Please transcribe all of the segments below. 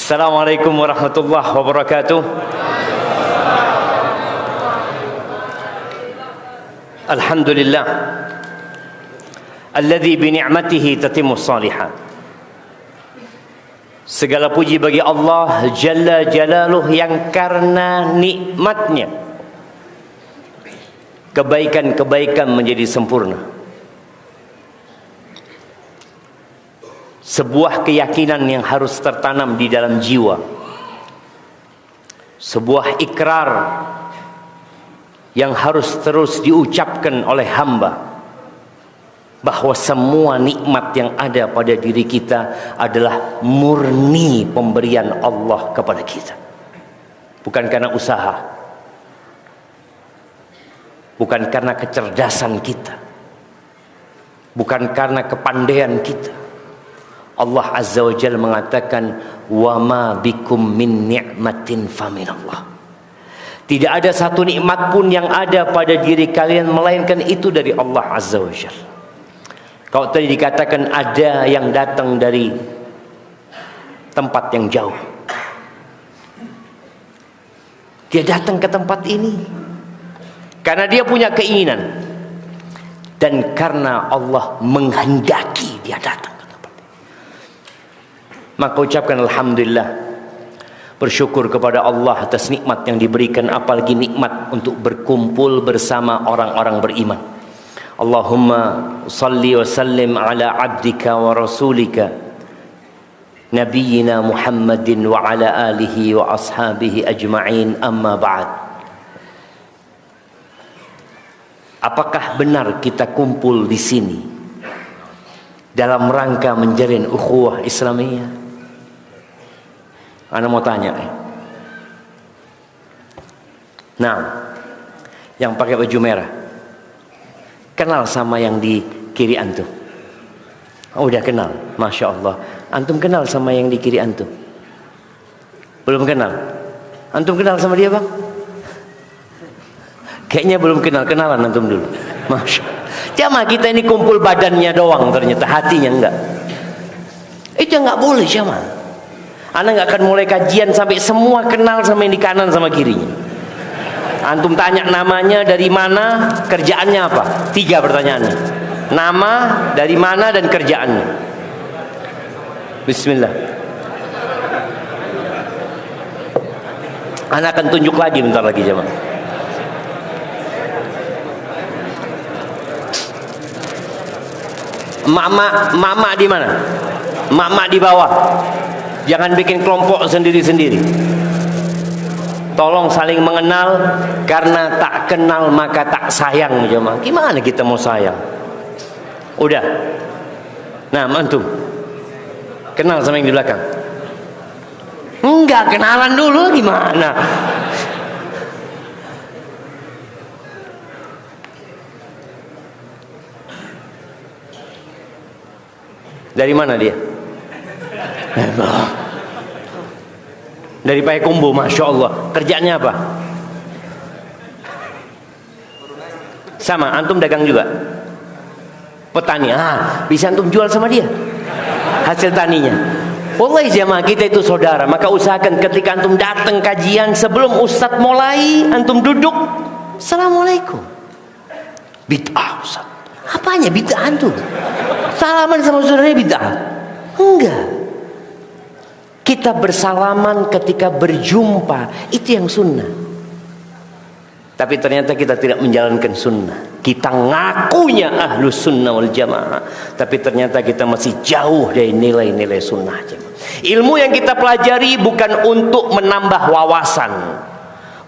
Assalamualaikum warahmatullahi wabarakatuh. Alhamdulillah alladzi bi ni'matihi tatimmus shalihat. Segala puji bagi Allah Jalla Jalaluh yang karena nikmatnya kebaikan-kebaikan menjadi sempurna. Sebuah keyakinan yang harus tertanam di dalam jiwa, sebuah ikrar yang harus terus diucapkan oleh hamba, bahwa semua nikmat yang ada pada diri kita adalah murni pemberian Allah kepada kita, bukan karena usaha, bukan karena kecerdasan kita, bukan karena kepandaian kita. Allah Azza wa Jalla mengatakan, wa ma bikum min ni'matin faminallah. Tidak ada satu nikmat pun yang ada pada diri kalian melainkan itu dari Allah Azza wa Jalla. Kalau tadi dikatakan ada yang datang dari tempat yang jauh, dia datang ke tempat ini karena dia punya keinginan, dan karena Allah menghendaki dia datang. Maka ucapkan alhamdulillah, bersyukur kepada Allah atas nikmat yang diberikan, apalagi nikmat untuk berkumpul bersama orang-orang beriman. Allahumma salli wa sallim ala abdika wa rasulika nabiyyina Muhammadin wa ala alihi wa ashabihi ajma'in, amma ba'd. Apakah benar kita kumpul di sini dalam rangka menjalin ukhuwah Islamiyah? Ana mau tanya. Nah, yang pakai baju merah, kenal sama yang di kiri antum? Oh, udah kenal, masya Allah. Antum kenal sama yang di kiri antum? Belum kenal? Antum kenal sama dia, bang? Kayaknya belum kenal, kenalan antum dulu. Masya Allah. Jamaah kita ini kumpul badannya doang, ternyata hatinya enggak. Itu enggak boleh jamaah. Anda nggak akan mulai kajian sampai semua kenal sama yang di kanan sama kirinya. Antum tanya namanya, dari mana, kerjaannya apa? 3 pertanyaannya. Nama, dari mana, dan kerjaannya. Bismillah. Anda akan tunjuk lagi bentar lagi jemaah. Mama di mana? Mama di bawah. Jangan bikin kelompok sendiri-sendiri. Tolong saling mengenal, karena tak kenal maka tak sayang jemaah. Gimana kita mau sayang? Udah. Nah, antum kenal sama yang di belakang? Enggak, kenalan dulu gimana? Dari mana dia? Dari Payakumbuh, masya Allah. Kerjanya apa? Sama, antum dagang juga? Petani. Bisa antum jual sama dia hasil taninya. Wallahi jamaah, kita itu saudara. Maka usahakan ketika antum datang kajian, sebelum ustadz mulai, antum duduk, assalamualaikum. Bid'ah ustadz. Apanya bid'ah antum? Salaman sama saudaranya bid'ah? Enggak. Kita bersalaman ketika berjumpa, itu yang sunnah. Tapi ternyata kita tidak menjalankan sunnah. Kita ngakunya ahlus sunnah wal jamaah, tapi ternyata kita masih jauh dari nilai-nilai sunnah. Ilmu yang kita pelajari bukan untuk menambah wawasan,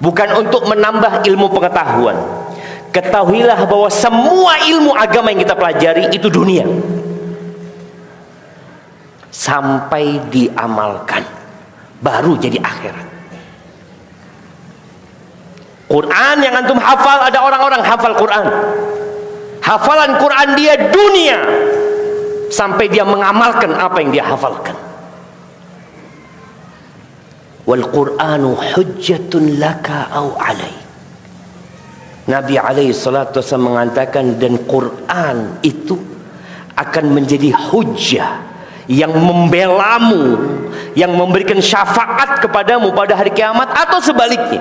bukan untuk menambah ilmu pengetahuan. Ketahuilah bahwa semua ilmu agama yang kita pelajari itu dunia, sampai diamalkan baru jadi akhirat. Quran yang antum hafal, ada orang-orang hafal Quran, hafalan Quran dia dunia, sampai dia mengamalkan apa yang dia hafalkan. Wal Quranu hujjatun laka au alaik. Nabi alaihi salatu wasallam mengatakan, dan Quran itu akan menjadi hujjah yang membelamu, yang memberikan syafaat kepadamu pada hari kiamat, atau sebaliknya,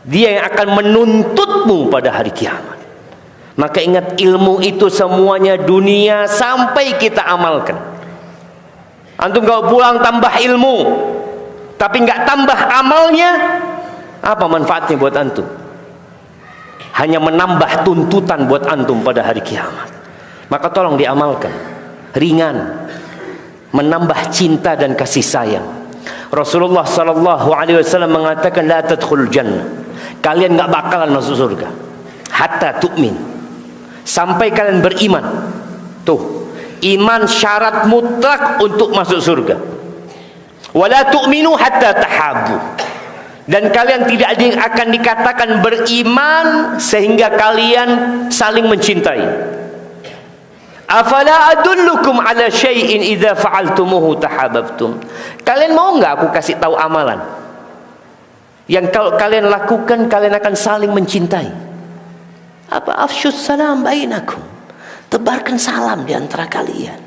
dia yang akan menuntutmu pada hari kiamat. Maka ingat, ilmu itu semuanya dunia sampai kita amalkan. Antum kalau pulang tambah ilmu tapi nggak tambah amalnya, apa manfaatnya buat antum? Hanya menambah tuntutan buat antum pada hari kiamat. Maka tolong diamalkan, ringan, menambah cinta dan kasih sayang. Rasulullah sallallahu alaihi wasallam mengatakan, la tadkhulul jannah, kalian nggak bakalan masuk surga hatta tu'min, sampai kalian beriman. Tuh, iman syarat mutlak untuk masuk surga. Wala tu'minu hatta tahabbu, dan kalian tidak akan dikatakan beriman sehingga kalian saling mencintai. Afala adullukum ala syai'in idza fa'altumuhu tahabbtum. Kalian mau enggak aku kasih tahu amalan yang kalau kalian lakukan kalian akan saling mencintai? Apa? Afsyus salam bainakum, tebarkan salam di antara kalian.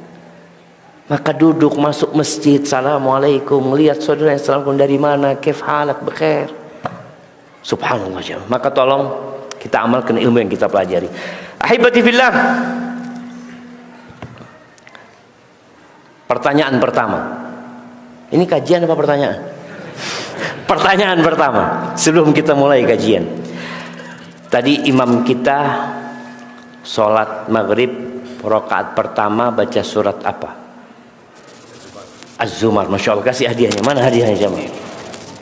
Maka duduk masuk masjid, assalamualaikum, lihat saudara yang assalamualaikum dari mana, kif halak, bekhair. Subhanallah jemaah. Maka tolong kita amalkan ilmu yang kita pelajari. Ahibati fillah, pertanyaan pertama. Ini kajian apa pertanyaan? Pertanyaan pertama sebelum kita mulai kajian. Tadi imam kita sholat maghrib rakaat pertama baca surat apa? Az-Zumar. Masya Allah. Kasih hadiahnya. Mana hadiahnya jemaah?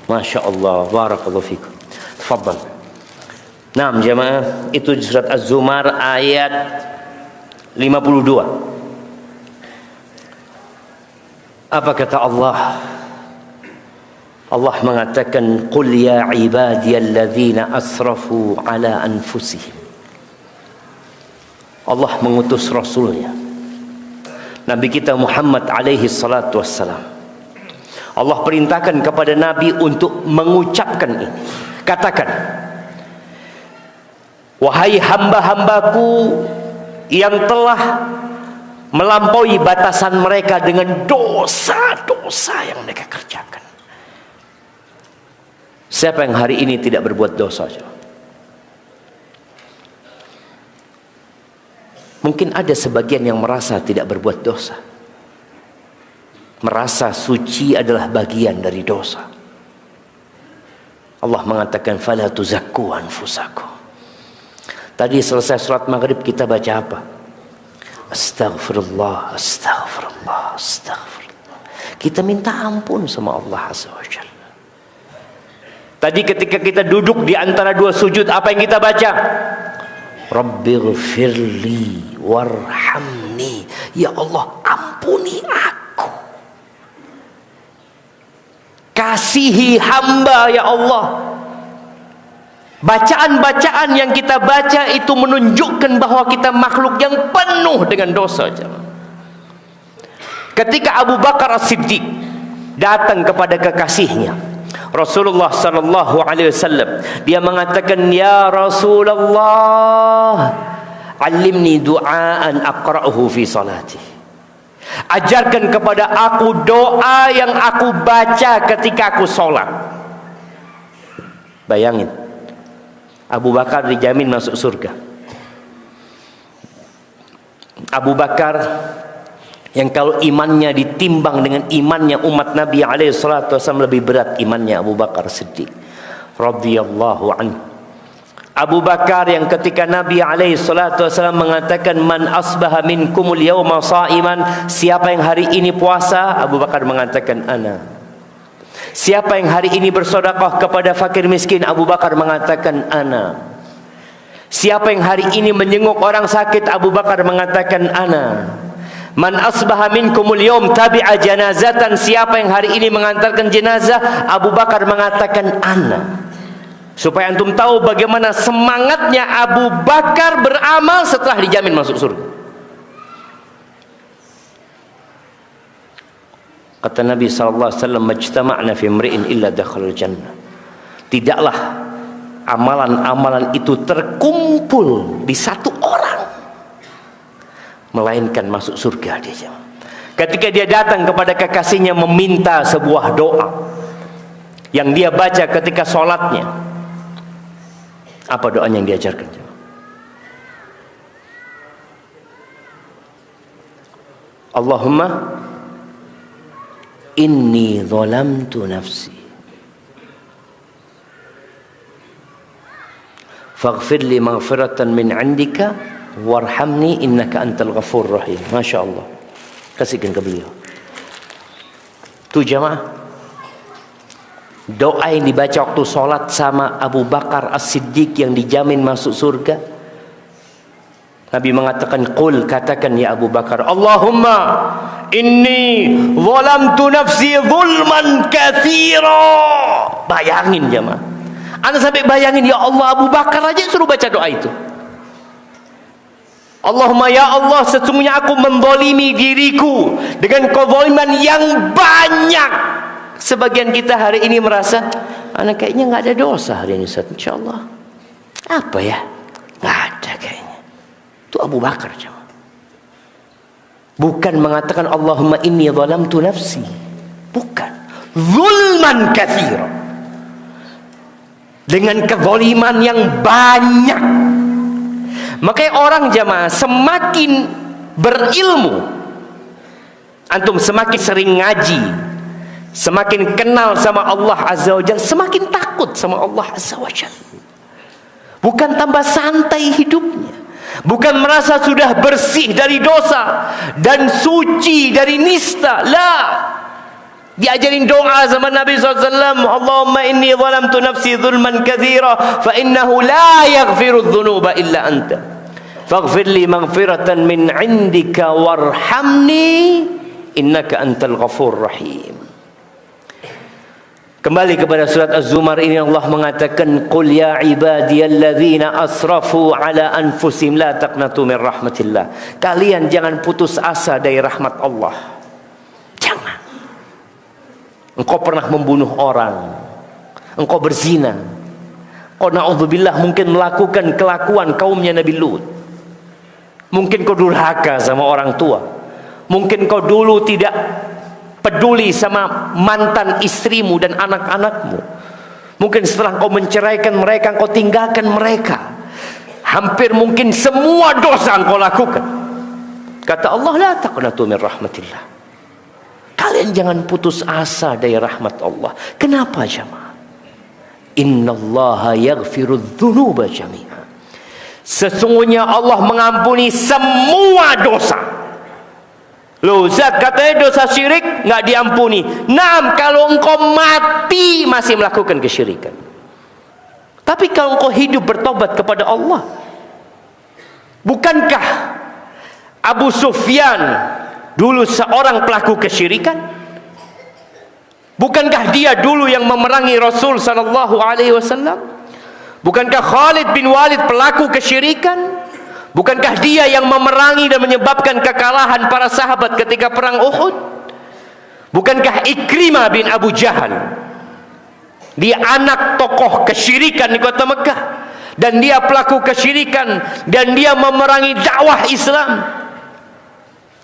Masya Allah. Barakallahu fikum. Tafadhal. Nah jemaah, itu surat Az-Zumar ayat 52. Apa kata Allah? Allah mengatakan, qul ya ibadiyalladzina asrafu ala anfusihim. Allah mengutus Rasulnya, Nabi kita Muhammad alaihi salatu wassalam. Allah perintahkan kepada Nabi untuk mengucapkan ini. Katakan, wahai hamba-hambaku yang telah melampaui batasan mereka dengan dosa-dosa yang mereka kerjakan. Siapa yang hari ini tidak berbuat dosa? Mungkin ada sebagian yang merasa tidak berbuat dosa, merasa suci adalah bagian dari dosa. Allah mengatakan, fala tuzakku anfusakum. Tadi selesai surat maghrib kita baca apa? Astaghfirullah, astaghfirullah, astaghfirullah. Kita minta ampun sama Allah Azza wa Jalla. Tadi ketika kita duduk di antara dua sujud, apa yang kita baca? Rabbighfirli warhamni, ya Allah ampuni aku, kasihi hamba ya Allah. Bacaan-bacaan yang kita baca itu menunjukkan bahwa kita makhluk yang penuh dengan dosa. Ketika Abu Bakar As-Siddiq datang kepada kekasihnya Rasulullah sallallahu alaihi wasallam, dia mengatakan, ya Rasulullah, alimni du'aan aqra'uhu fi salati. Ajarkan kepada aku doa yang aku baca ketika aku sholat. Bayangin, Abu Bakar dijamin masuk surga. Abu Bakar yang kalau imannya ditimbang dengan imannya umat Nabi SAW lebih berat imannya Abu Bakar Siddiq radhiyallahu anhu. Abu Bakar yang ketika Nabi SAW mengatakan, man asbaha minkumul yawma sa'iman, siapa yang hari ini puasa? Abu Bakar mengatakan, ana. Siapa yang hari ini bersedekah kepada fakir miskin? Abu Bakar mengatakan, ana. Siapa yang hari ini menjenguk orang sakit? Abu Bakar mengatakan, ana. Man asbaha minkumul yawm tabi'a janazatan, siapa yang hari ini mengantarkan jenazah? Abu Bakar mengatakan, ana. Supaya antum tahu bagaimana semangatnya Abu Bakar beramal setelah dijamin masuk surga. Kata Nabi sallallahu alaihi wasallam, majtama'na fi imri'in illa dakhalal jannah. Tidaklah amalan-amalan itu terkumpul di satu orang melainkan masuk surga dia. ketika dia datang kepada kekasihnya meminta sebuah doa yang dia baca ketika sholatnya. Apa doanya yang diajarkan? Allahumma inni zalamtu nafsi faghfir li maghfiratan min 'indika warhamni innaka antal ghafurur rahim. Masya Allah. Kasihkan ke beliau. Tuh jamaah, doa yang dibaca waktu sholat sama Abu Bakar As-Siddiq yang dijamin masuk surga. Nabi mengatakan, qul, katakan ya Abu Bakar, Allahumma inni zalamtu nafsi zulman katsira. Bayangin jemaah, anda sampai bayangin, ya Allah, Abu Bakar aja suruh baca doa itu. Allahumma ya Allah, sesungguhnya aku menzalimi diriku dengan kezaliman yang banyak. Sebagian kita hari ini merasa, anak kayaknya nggak ada dosa hari ini, Ustaz. Insyaallah. Apa ya? Nggak ada kayaknya. Itu Abu Bakar, jemaah. Bukan mengatakan Allahumma inni zalamtu nafsi. Bukan. Zulman katsira. Dengan kezaliman yang banyak. Makanya orang jamaah semakin berilmu, antum semakin sering ngaji, semakin kenal sama Allah Azza wa Jalla, semakin takut sama Allah Azza wa Jalla. Bukan tambah santai hidupnya, bukan merasa sudah bersih dari dosa dan suci dari nista. La, diajarin doa sama Nabi SAW. Allahumma inni zalamtu nafsi zulman katsira fa innahu la yaghfiru dzunuba illa anta faghfir li maghfiratan min 'indika warhamni innaka antal ghafurur rahim. Kembali kepada surat Az-Zumar ini, Allah mengatakan, qul ya ibadiyalladzina asrafu ala anfusihim la taqnatu min rahmatillah. Kalian jangan putus asa dari rahmat Allah. Jangan. Engkau pernah membunuh orang, engkau berzina, engkau na'udzubillah mungkin melakukan kelakuan kaumnya Nabi Lut, mungkin kau durhaka sama orang tua, mungkin kau dulu tidak peduli sama mantan istrimu dan anak-anakmu, mungkin setelah kau menceraikan mereka, kau tinggalkan mereka. Hampir mungkin semua dosa engkau lakukan. Kata Allah, la taqnatu min rahmatillah. Kalian jangan putus asa dari rahmat Allah. Kenapa jemaah? Innallaha yaghfiru dzunuba jami'a. Sesungguhnya Allah mengampuni semua dosa. Loh, Zat, katanya dosa syirik nggak diampuni. Naam, kalau engkau mati masih melakukan kesyirikan. Tapi kalau engkau hidup bertobat kepada Allah, bukankah Abu Sufyan dulu seorang pelaku kesyirikan? Bukankah dia dulu yang memerangi Rasul sallallahu alaihi wasallam? Bukankah Khalid bin Walid pelaku kesyirikan? Bukankah dia yang memerangi dan menyebabkan kekalahan para sahabat ketika perang Uhud? Bukankah Ikrimah bin Abu Jahal, dia anak tokoh kesyirikan di kota Mekah, dan dia pelaku kesyirikan, dan dia memerangi dakwah Islam?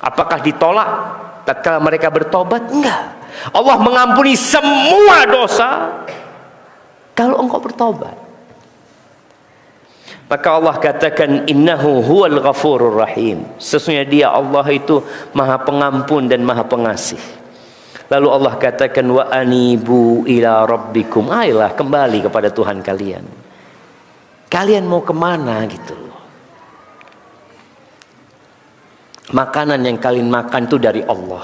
Apakah ditolak tatkala mereka bertobat? Enggak. Allah mengampuni semua dosa kalau engkau bertobat. Maka Allah katakan, innahu huwal ghafurur rahim. Sesungguhnya dia, Allah itu maha pengampun dan maha pengasih. Lalu Allah katakan, wa anibu ila rabbikum. Ayolah kembali kepada Tuhan kalian. Kalian mau kemana gitu loh. Makanan yang kalian makan itu dari Allah.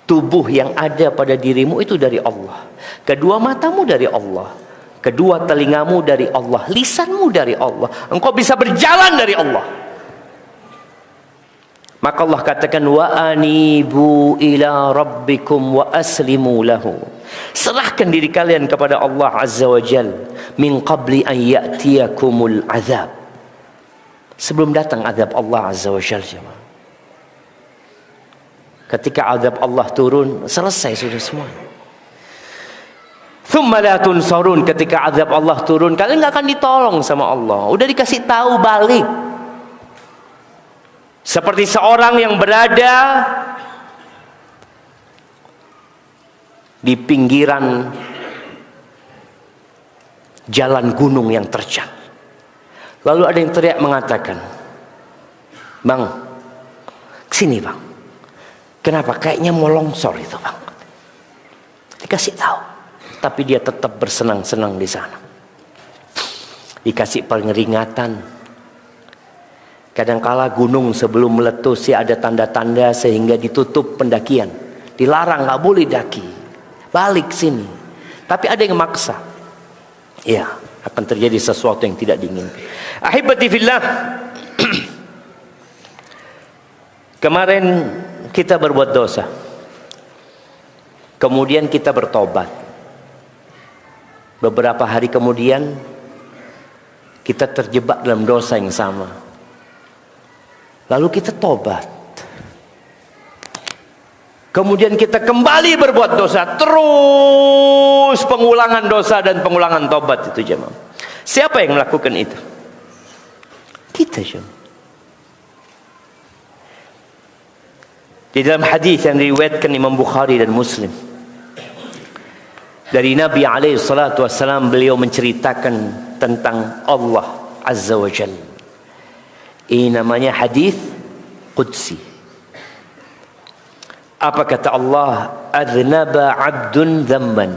Tubuh yang ada pada dirimu itu dari Allah. Kedua matamu dari Allah. Kedua telingamu dari Allah. Lisanmu dari Allah. Engkau bisa berjalan dari Allah. Maka Allah katakan, wa anibu ila rabbikum wa aslimu lahu. Serahkan diri kalian kepada Allah Azza wa Jal min qabli an ya'tiyakumul azab. Sebelum datang azab Allah Azza wa Jal. Ketika azab Allah turun, selesai sudah semua. Thumma la tunsarun, ketika azab Allah turun, kalian nggak akan ditolong sama Allah. Udah dikasih tahu balik. Seperti seorang yang berada di pinggiran jalan gunung yang terjal. Lalu ada yang teriak mengatakan, "Bang, kesini bang. Kenapa? Kayaknya mau longsor itu bang." Dikasih tahu, tapi dia tetap bersenang-senang di sana. Dikasih peringatan. Kadangkala gunung sebelum meletus ada tanda-tanda sehingga ditutup pendakian, dilarang, nggak boleh daki, balik sini. Tapi ada yang maksa, ya akan terjadi sesuatu yang tidak diinginkan. Ahibati fillah, kemarin kita berbuat dosa, kemudian kita bertobat. Beberapa hari kemudian kita terjebak dalam dosa yang sama. Lalu kita tobat. Kemudian kita kembali berbuat dosa. Terus pengulangan dosa dan pengulangan tobat itu jemaah. Siapa yang melakukan itu? Kita jemaah. Di dalam hadis yang diriwayatkan Imam Bukhari dan Muslim, dari Nabi alaihi salatu wassalam, beliau menceritakan tentang Allah Azza wa Jalla. Ini namanya hadis qudsi. Apa kata Allah? Adznaba 'abdun dzamban.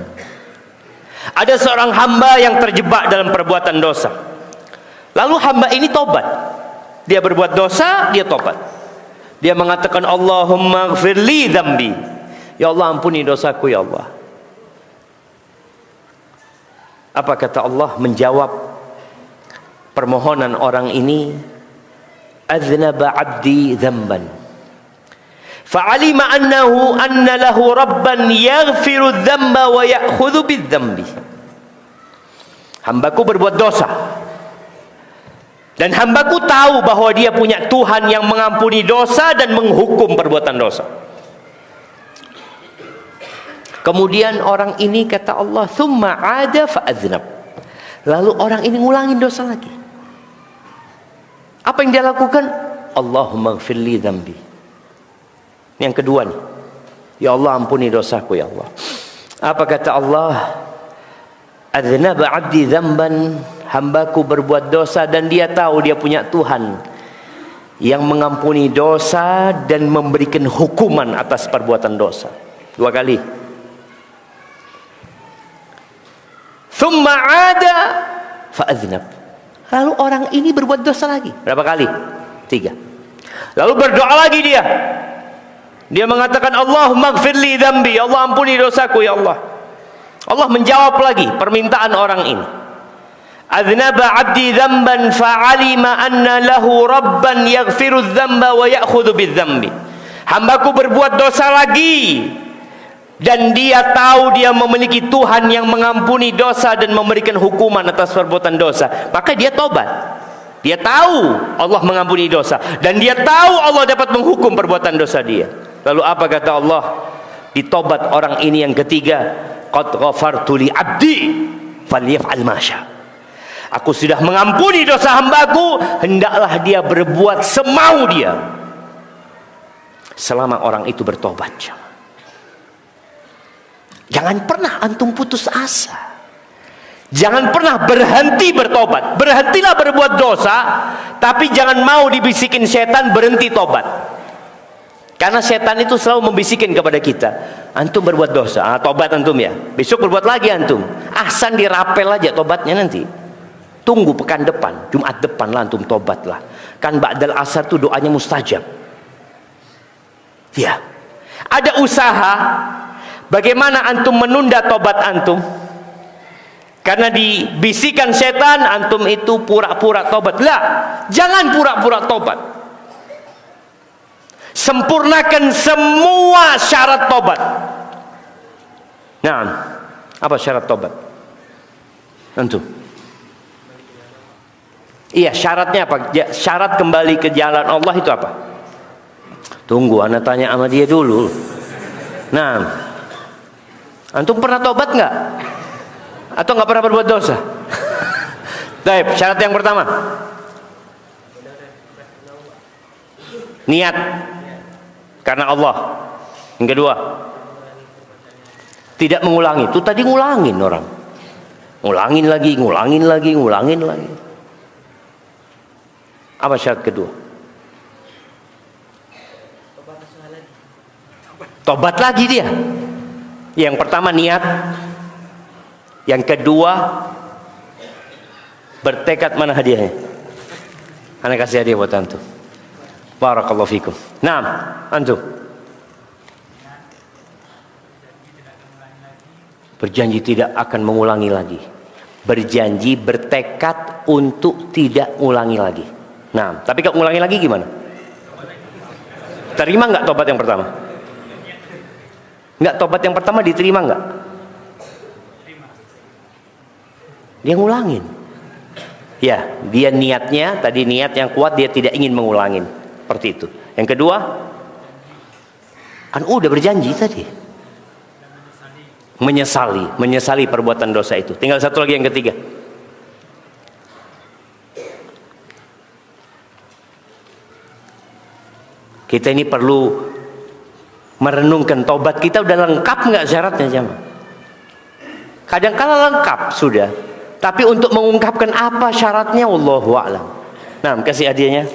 Ada seorang hamba yang terjebak dalam perbuatan dosa. Lalu hamba ini tobat. Dia berbuat dosa, dia tobat. Dia mengatakan, Allahumma ighfirli dzambi. Ya Allah, ampuni dosaku ya Allah. Apa kata Allah menjawab permohonan orang ini? Adznaba 'abdi dzamban fa'alima anna lahu rabban yaghfiru dzamba wa ya'khudhu bidzambi. Hambaku berbuat dosa dan hambaku tahu bahwa dia punya Tuhan yang mengampuni dosa dan menghukum perbuatan dosa. Kemudian orang ini kata Allah, "Tsumma 'ada fa'adznab." Lalu orang ini ngulangin dosa lagi. Apa yang dia lakukan? Allahumma ighfirli dzambi. Yang kedua nih, ya Allah ampuni dosaku ya Allah. Apa kata Allah? Adznaba 'abdi dzamban, hambaku berbuat dosa dan dia tahu dia punya Tuhan yang mengampuni dosa dan memberikan hukuman atas perbuatan dosa. Dua kali. Tsumma 'ada fa'adznab. Lalu orang ini berbuat dosa lagi. Berapa kali? 3. Lalu berdoa lagi dia. Dia mengatakan, Allahumma ighfirli dzambi. Ya Allah ampuni dosaku ya Allah. Allah menjawab lagi permintaan orang ini. Adznaba 'abdi dzamban fa'alima anna lahu rabban yaghfiru dzamba wa ya'khudhu bidzambi. Hambaku berbuat dosa lagi dan dia tahu dia memiliki Tuhan yang mengampuni dosa dan memberikan hukuman atas perbuatan dosa. Maka dia tobat. Dia tahu Allah mengampuni dosa dan dia tahu Allah dapat menghukum perbuatan dosa dia. Lalu apa kata Allah? Ditobat orang ini yang ketiga. Qad ghafartu li 'abdi falyaf'al ma syaa. Aku sudah mengampuni dosa hambaku, hendaklah dia berbuat semau dia. Selama orang itu bertobat. Jangan pernah antum putus asa. Jangan pernah berhenti bertobat. Berhentilah berbuat dosa, tapi jangan mau dibisikin setan berhenti tobat. Karena setan itu selalu membisikin kepada kita, antum berbuat dosa, tobat antum ya. Besok berbuat lagi antum. Ahsan dirapel aja tobatnya nanti. Tunggu pekan depan, Jumat depan lah antum tobatlah. Kan ba'dal asar tuh doanya mustajab. Ya. Ada usaha bagaimana antum menunda tobat antum? Karena dibisikan setan antum itu pura-pura tobat. Lah, jangan pura-pura tobat. Sempurnakan semua syarat tobat. Nah, apa syarat tobat? Antum. Iya, syaratnya apa? Syarat kembali ke jalan Allah itu apa? Tunggu, anak tanya sama dia dulu. Nah, antum pernah tobat nggak? Atau nggak pernah berbuat dosa? Baik, syarat yang pertama, niat karena Allah. Yang kedua, Tidak mengulangi. Itu tadi ngulangin orang. Ngulangin lagi, ngulangin lagi, ngulangin lagi. Apa syarat kedua? Tobat lagi dia. Yang pertama niat. Yang kedua bertekad. Mana hadiahnya? Ana kasih hadiah buat antum. Barakallahu fikum. Naam, antum. Berjanji tidak akan mengulangi lagi. Berjanji, bertekad untuk tidak mengulangi lagi. Nah, tapi kalau mengulangi lagi gimana? Terima nggak tobat yang pertama? Nggak, tobat yang pertama diterima nggak? Dia ngulangin. Ya, dia niatnya, tadi niat yang kuat, dia tidak ingin mengulangin. Seperti itu. Yang kedua, kan udah berjanji tadi. Menyesali perbuatan dosa itu. Tinggal satu lagi yang ketiga. Kita ini perlu merenungkan tobat kita udah lengkap nggak syaratnya jemaah? Kadang-kala lengkap sudah, tapi untuk mengungkapkan apa syaratnya, wallahu a'lam. Nah, kasih hadiahnya.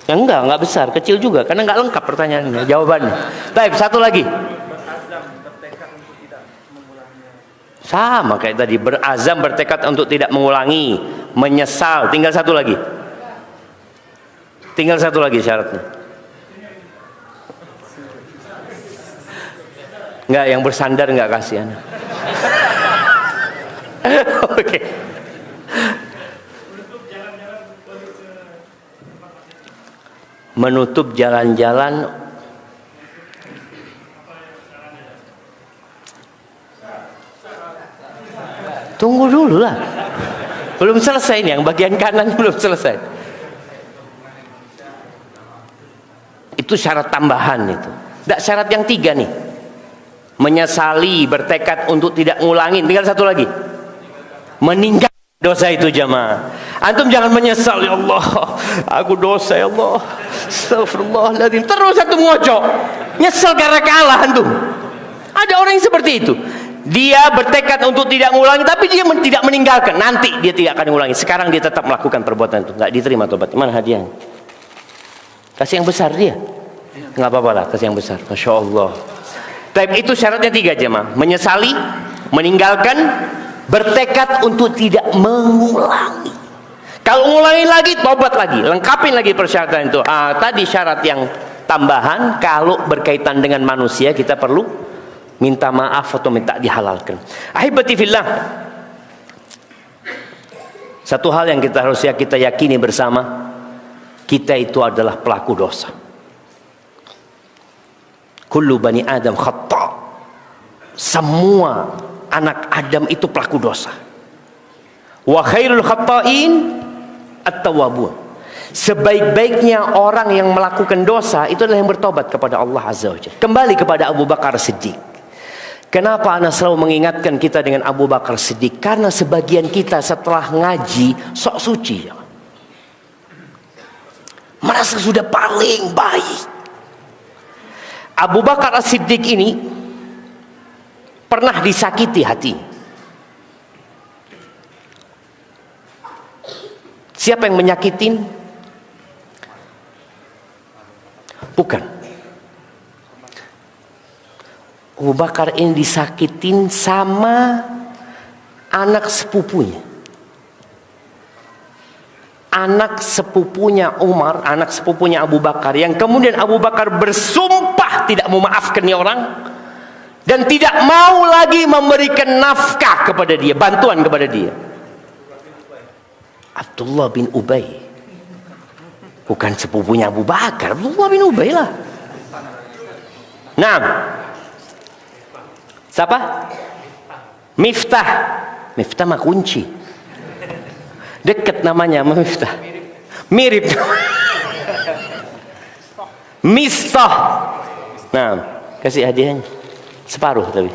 Yang enggak besar, kecil juga, karena nggak lengkap pertanyaannya, jawabannya. Baik, satu lagi. Sama kayak tadi, berazam, bertekad untuk tidak mengulangi, menyesal. Tinggal satu lagi. Tinggal satu lagi syaratnya. Enggak, yang bersandar enggak kasihan. Oke. Menutup jalan-jalan tunggu dulu lah, belum selesai nih, yang bagian kanan belum selesai. Itu syarat tambahan itu. Tidak, syarat yang tiga nih, menyesali, bertekad untuk tidak ngulangin. Tinggal satu lagi, meninggal dosa itu jamaah. Antum jangan menyesal, ya Allah aku dosa, ya Allah astagfirullahaladzim, terus antum ngocok nyesel karena kalah antum. Ada orang yang seperti itu. Dia bertekad untuk tidak mengulangi, tapi dia tidak meninggalkan. Nanti dia tidak akan mengulangi. Sekarang dia tetap melakukan perbuatan itu. Nggak diterima tobat. Mana hadiahnya? Kasih yang besar dia. Nggak apa-apa lah, kasih yang besar. Masya Allah. Tapi itu syaratnya tiga jemaah. Menyesali, meninggalkan, bertekad untuk tidak mengulangi. Kalau mengulangi lagi, tobat lagi. Lengkapin lagi persyaratan itu. Tadi syarat yang tambahan. Kalau berkaitan dengan manusia, kita perlu minta maaf atau minta dihalalkan. Ahibati fillah, satu hal yang kita yakini bersama, kita itu adalah pelaku dosa. Kullu bani Adam khata'. Semua anak Adam itu pelaku dosa. Wa khairul khata'in at-tawwabun. Sebaik-baiknya orang yang melakukan dosa itu adalah yang bertobat kepada Allah Azza wa Jalla. Kembali kepada Abu Bakar Siddiq. Kenapa ana selalu mengingatkan kita dengan Abu Bakar Siddiq? Karena sebagian kita setelah ngaji sok suci, merasa sudah paling baik. Abu Bakar Siddiq ini pernah disakiti hati. Siapa yang menyakitin? Bukan. Abu Bakar ini disakitin sama anak sepupunya. Anak sepupunya Umar, anak sepupunya Abu Bakar, yang kemudian Abu Bakar bersumpah tidak memaafkan orang dan tidak mau lagi memberikan nafkah kepada dia, bantuan kepada dia. Abdullah bin Ubay. Bukan sepupunya Abu Bakar, Abdullah bin Ubay lah. Nah, siapa? Miftah. Miftah mah kunci. Dekat namanya Miftah. Mirip. Mistah. Nah, kasih hadiahnya. Separuh tapi.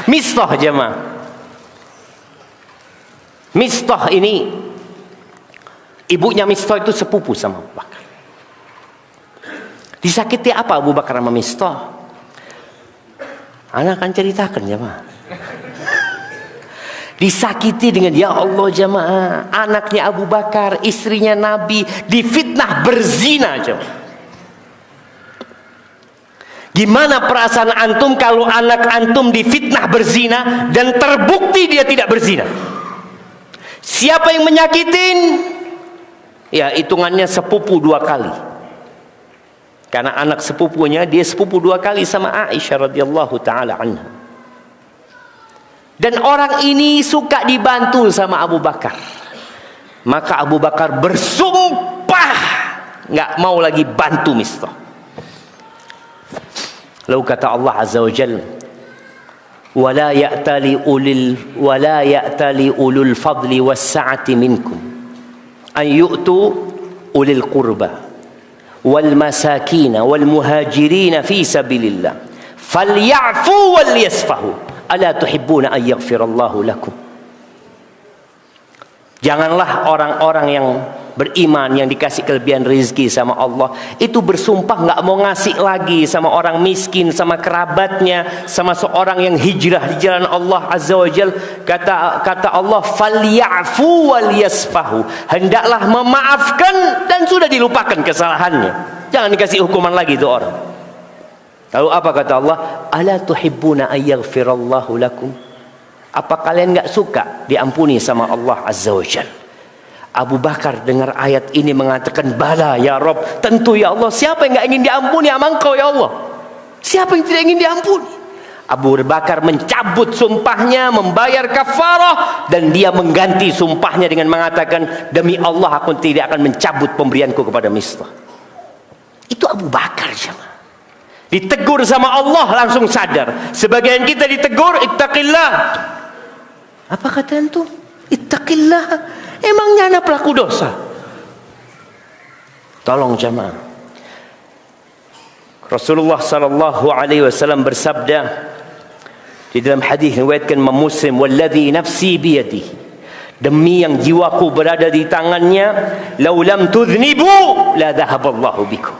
Mistah jemaah. Mistah ini, ibunya Mistah itu sepupu sama Abu Bakar. Disakiti apa Abu Bakar sama Mistah? Anak akan ceritakan jemaah. Disakiti dengan ya Allah jemaah, anaknya Abu Bakar, istrinya Nabi difitnah berzina jemaah. Gimana perasaan antum kalau anak antum difitnah berzina dan terbukti dia tidak berzina? Siapa yang menyakitin? Ya hitungannya sepupu 2 kali. Karena anak sepupunya dia sepupu 2 kali sama Aisyah radhiyallahu taala anha. Dan orang ini suka dibantu sama Abu Bakar. Maka Abu Bakar bersumpah nggak mau lagi bantu Mistah. Lalu kata Allah Azza wa Jalla, wala ya'tali ulul fadli was sa'ati minkum an yu'tu ulil qurba wal masakin wal muhajirin fi sabilillah falyafu wal yasfahu ala tuhibbuna an yaghfirallahu lakum. Janganlah orang-orang yang beriman yang dikasih kelebihan rezeki sama Allah itu bersumpah nggak mau ngasih lagi sama orang miskin, sama kerabatnya, sama seorang yang hijrah di jalan Allah Azza wa Jal. Kata Allah, falyafu wal yasfahu, hendaklah memaafkan dan sudah dilupakan kesalahannya, jangan dikasih hukuman lagi itu orang. Lalu apa kata Allah? Ala tuhibbuna ayyaghfirallahu lakum, apa kalian nggak suka diampuni sama Allah Azza wa Jal? Abu Bakar dengar ayat ini mengatakan, bala ya Rob, tentu ya Allah. Siapa yang nggak ingin diampuni sama Engkau ya Allah? Siapa yang tidak ingin diampuni? Abu Bakar mencabut sumpahnya, membayar kafarah, dan dia mengganti sumpahnya dengan mengatakan, demi Allah aku tidak akan mencabut pemberianku kepada Mistah. Itu Abu Bakar jemaah. Ditegur sama Allah langsung sadar. Sebagian kita ditegur, ittaqillah. Apa kata antum? Ittaqillah. Emangnya anak pelaku dosa? Tolong jemaah. Rasulullah sallallahu alaihi wasallam bersabda di dalam hadis riwayatkan Imam Muslim, walladzi nafsi biyadihi, demi yang jiwaku berada di tangannya, lau lam tudhnibu la dhahaballahu bikum.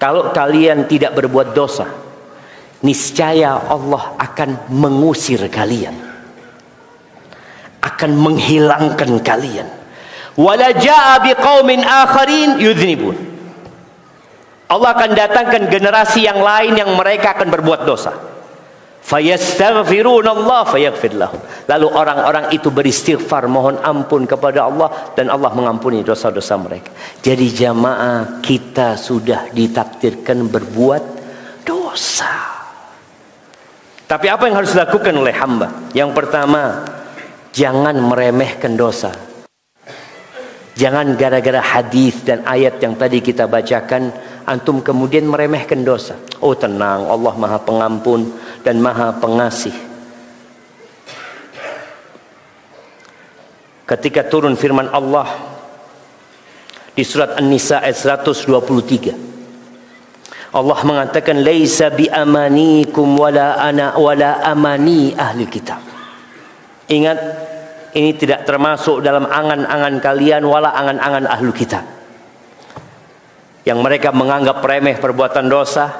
Kalau kalian tidak berbuat dosa, niscaya Allah akan mengusir kalian, akan menghilangkan kalian. Wala jaa biqaumin akharin yudhnibun, Allah akan datangkan generasi yang lain yang mereka akan berbuat dosa. Fayastaghfiruna Allah fayaghfir lahum, lalu orang-orang itu beristighfar, mohon ampun kepada Allah, dan Allah mengampuni dosa-dosa mereka. Jadi jamaah, kita sudah ditakdirkan berbuat dosa. Tapi apa yang harus dilakukan oleh hamba? Yang pertama, jangan meremehkan dosa. Jangan gara-gara hadis dan ayat yang tadi kita bacakan, antum kemudian meremehkan dosa. Oh tenang, Allah Maha Pengampun dan Maha Pengasih. Ketika turun firman Allah di surat An-Nisa ayat 123, Allah mengatakan, laisa bi amanikum wala amani ahli kitab. Ingat, ini tidak termasuk dalam angan-angan kalian wala angan-angan ahlu kitab, yang mereka menganggap remeh perbuatan dosa,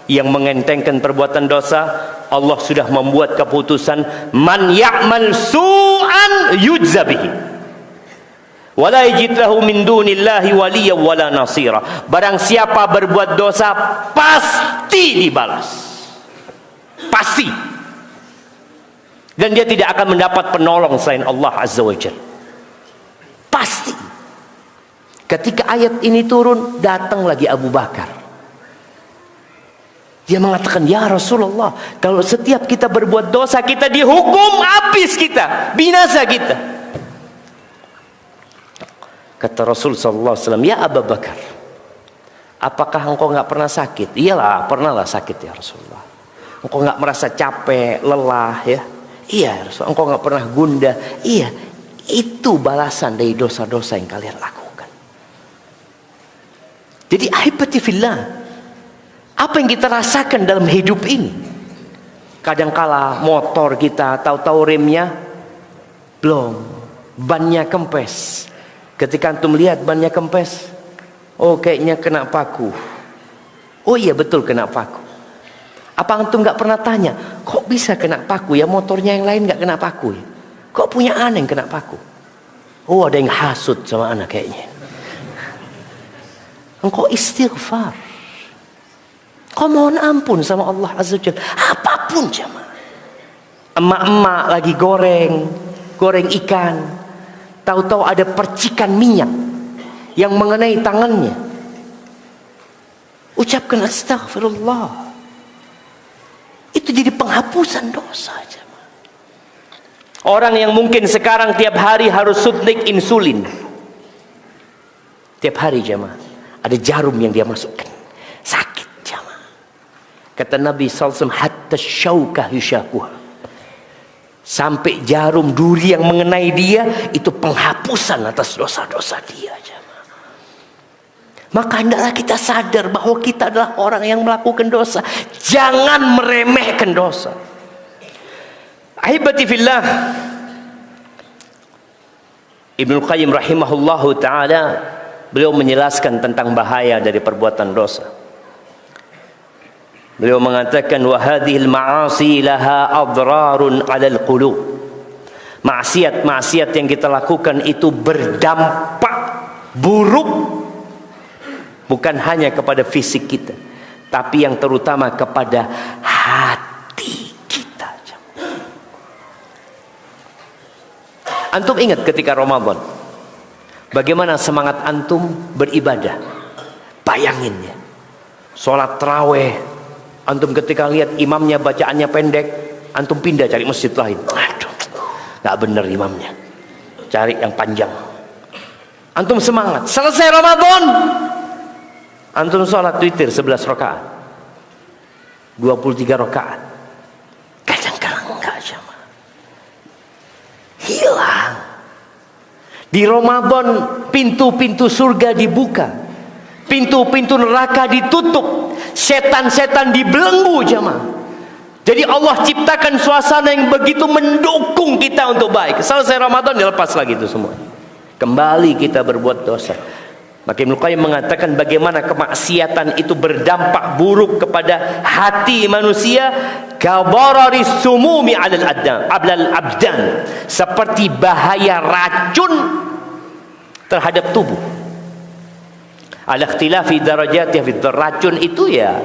yang mengentengkan perbuatan dosa. Allah sudah membuat keputusan, man ya'mal su'an yujza bihi wala yajid lahu min dunillahi waliyyan wala nasira. Barang siapa berbuat dosa pasti dibalas, pasti, dan dia tidak akan mendapat penolong selain Allah Azza wa Jalla. Pasti. Ketika ayat ini turun, datang lagi Abu Bakar. Dia mengatakan, ya Rasulullah, kalau setiap kita berbuat dosa, kita dihukum, habis kita, binasa kita. Kata Rasul sallallahu alaihi wasallam, ya Abu Bakar, apakah engkau nggak pernah sakit? Iyalah, pernahlah sakit ya Rasulullah. Engkau nggak merasa capek, lelah ya? Iya, engkau nggak pernah gundah. Iya, itu balasan dari dosa-dosa yang kalian lakukan. Jadi ahibati fillah, apa yang kita rasakan dalam hidup ini? Kadangkala motor kita tahu-tahu remnya belum, bannya kempes. Ketika antum lihat bannya kempes, oh kayaknya kena paku. Oh iya betul kena paku. Apa antum nggak pernah tanya, kok bisa kena paku ya, motornya yang lain nggak kena paku ya? Kok punya anak yang kena paku? Oh, ada yang hasut sama anak kayaknya. Engkau istighfar, kau mohon ampun sama Allah Azza wa Jalla. Apapun jemaah. Emak-emak lagi goreng ikan, tahu-tahu ada percikan minyak yang mengenai tangannya. Ucapkan astagfirullah. Itu jadi penghapusan dosa aja. Orang yang mungkin sekarang tiap hari harus suntik insulin. Tiap hari jemaah, ada jarum yang dia masukkan. Sakit jemaah. Kata Nabi SAW, hatta syaukah yushakuha. Sampai jarum duri yang mengenai dia, itu penghapusan atas dosa-dosa dia jemaah. Maka hendaklah kita sadar bahwa kita adalah orang yang melakukan dosa. Jangan meremehkan dosa. Ahibati fillah, Ibnu Qayyim rahimahullahu ta'ala, beliau menjelaskan tentang bahaya dari perbuatan dosa. Beliau mengatakan, wa hadhil ma'asi laha adrarun 'alal qulub. Maksiat-maksiat yang kita lakukan itu berdampak buruk bukan hanya kepada fisik kita, tapi yang terutama kepada hati kita. Antum ingat ketika Ramadan, bagaimana semangat antum beribadah? Bayangin ya, sholat taraweh, antum ketika lihat imamnya bacaannya pendek, antum pindah cari masjid lain. Aduh, nggak bener imamnya, cari yang panjang. Antum semangat, selesai Ramadan, antum sholat witir 11 rakaat, 23 rakaat. Kadang-kadang enggak jemaah. Hilang. Di Ramadan pintu-pintu surga dibuka, pintu-pintu neraka ditutup, setan-setan dibelenggu jemaah. Jadi Allah ciptakan suasana yang begitu mendukung kita untuk baik. Selesai Ramadan dilepas lagi itu semua. Kembali kita berbuat dosa. Maka Ibnu Qayyim mengatakan bagaimana kemaksiatan itu berdampak buruk kepada hati manusia, kabararis sumumi 'alal abdan, seperti bahaya racun terhadap tubuh. Ala ikhtilafi darajatih fi racun itu ya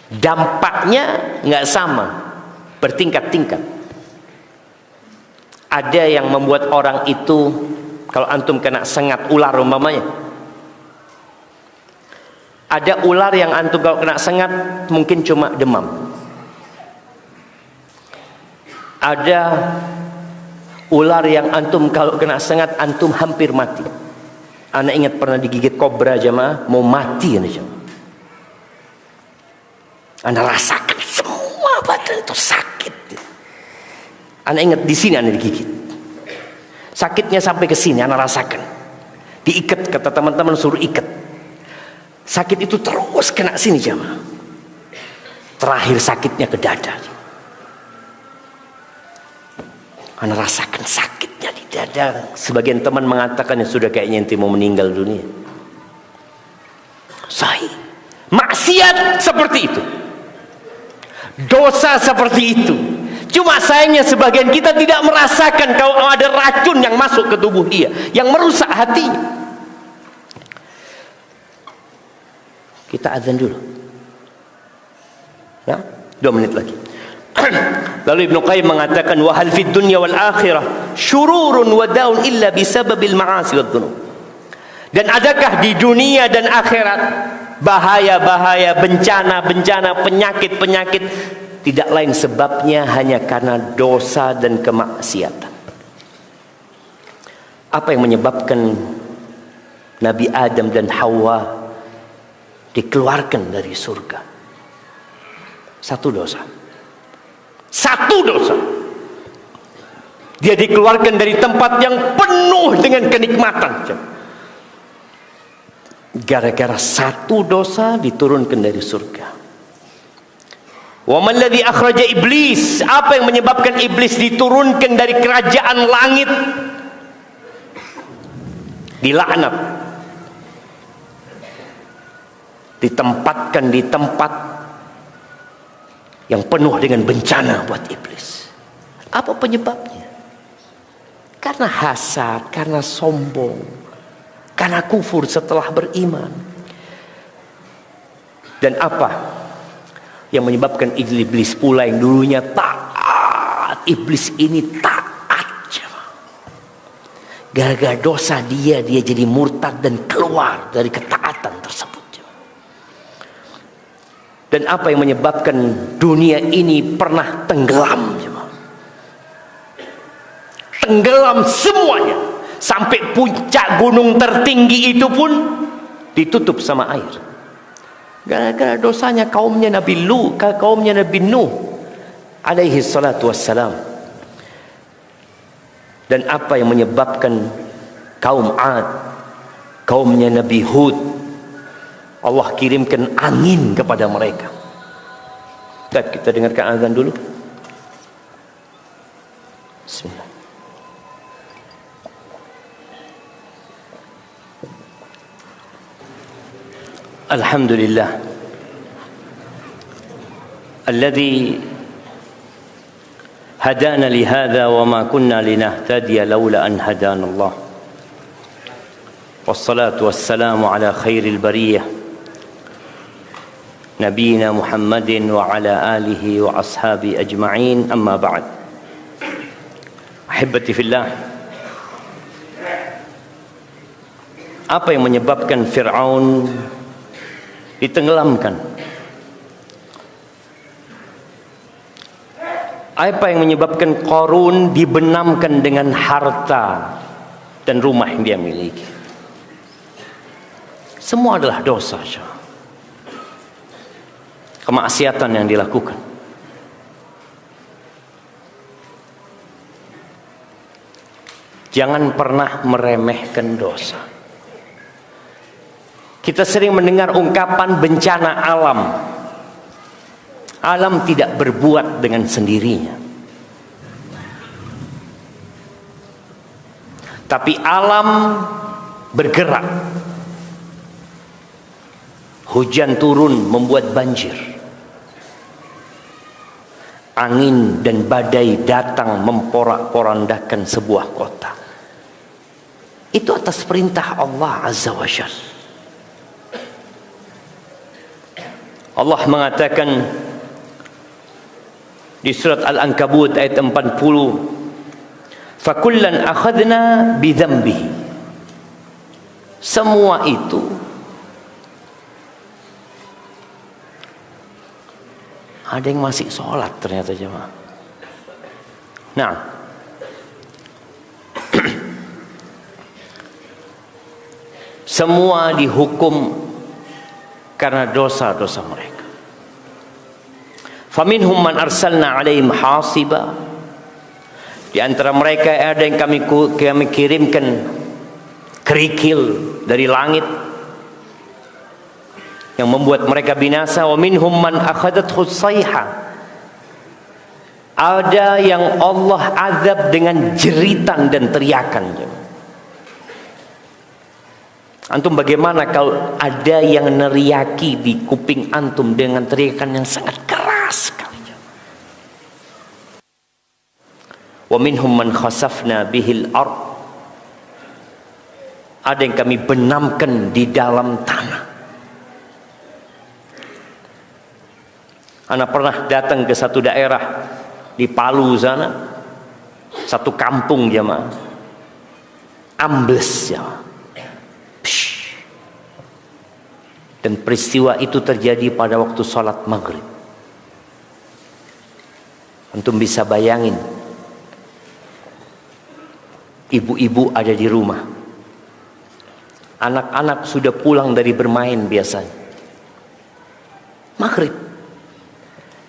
dampaknya nggak sama, bertingkat-tingkat. Ada yang membuat orang itu, kalau antum kena sengat ular umpamanya, ada ular yang antum kalau kena sengat mungkin cuma demam. Ada ular yang antum kalau kena sengat antum hampir mati. Anak ingat pernah digigit kobra jemaah, mau mati aja. Anda rasakan semua badan itu sakit. Anda ingat di sini Anda digigit. Sakitnya sampai ke sini, anak rasakan. Diikat, kata teman-teman suruh ikat. Sakit itu terus kena sini jemaah. Terakhir sakitnya ke dada. Anak rasakan sakitnya di dada. Sebagian teman mengatakan sudah kayaknya ente mau meninggal dunia. Sahih. Maksiat seperti itu. Dosa seperti itu. Cuma sayangnya sebagian kita tidak merasakan kalau ada racun yang masuk ke tubuh dia, yang merusak hatinya. Kita azan dulu. Ya, 2 menit lagi. Lalu Ibnu Qayyim mengatakan, wa hal fid dunya wal akhirah syururun wa daun illa bisababil ma'asi wad dhunub. Dan adakah di dunia dan akhirat bahaya-bahaya, bencana-bencana, penyakit-penyakit tidak lain sebabnya hanya karena dosa dan kemaksiatan. Apa yang menyebabkan Nabi Adam dan Hawa dikeluarkan dari surga? Satu dosa. Satu dosa. Dia dikeluarkan dari tempat yang penuh dengan kenikmatan. Gara-gara satu dosa diturunkan dari surga. Wa man ladzi akhraja iblis, apa yang menyebabkan iblis diturunkan dari kerajaan langit, dilaknat, ditempatkan di tempat yang penuh dengan bencana buat iblis. Apa penyebabnya? Karena hasad, karena sombong, karena kufur setelah beriman. Dan apa yang menyebabkan iblis pula yang dulunya taat, iblis ini taat. Gara-gara dosa dia jadi murtad dan keluar dari ketaatan tersebut. Dan apa yang menyebabkan dunia ini pernah tenggelam? Tenggelam semuanya. Sampai puncak gunung tertinggi itu pun ditutup sama air. Gara-gara dosanya kaumnya Nabi Nuh alaihi salatu wassalam. Dan apa yang menyebabkan kaum Ad, kaumnya Nabi Hud, Allah kirimkan angin kepada mereka. Kita dengarkan azan dulu. Bismillah. Alhamdulillah alladzi hadana lihada wa ma kunna linahtadiya laula an hadana Allah. Wassalatu wassalamu ala khairil bariyah nabiyina Muhammadin wa ala alihi wa ashabi ajma'in, amma ba'd. Ahibati fillah, apa yang menyebabkan Fir'aun ditenggelamkan? Apa yang menyebabkan Qarun dibenamkan dengan harta dan rumah yang dia miliki? Semua adalah dosa, kemaksiatan yang dilakukan. Jangan pernah meremehkan dosa. Kita sering mendengar ungkapan bencana alam. Alam tidak berbuat dengan sendirinya, tapi alam bergerak. Hujan turun membuat banjir, angin dan badai datang memporak-porandakan sebuah kota. Itu atas perintah Allah Azza wa Jalla. Allah mengatakan di surat Al-Ankabut ayat 40, fakullan akhadna bidhanbihi. Semua itu ada yang masih sholat ternyata jemaah. Nah, semua dihukum karena dosa-dosa mereka. Faminhum man arsalna alaihim hasiba. Di antara mereka ada yang kami kirimkan kerikil dari langit yang membuat mereka binasa. Wa minhum man akhadathu sayha. Ada yang Allah azab dengan jeritan dan teriakan. Antum bagaimana kalau ada yang neriaki di kuping antum dengan teriakan yang sangat keras sekali? Wa minhum man khasafna bihil ard. Ada yang kami benamkan di dalam tanah. Ana pernah datang ke satu daerah di Palu sana, satu kampung jemaah, ambles jemaah. Dan peristiwa itu terjadi pada waktu sholat maghrib. Antum bisa bayangin, ibu-ibu ada di rumah, anak-anak sudah pulang dari bermain biasanya, maghrib.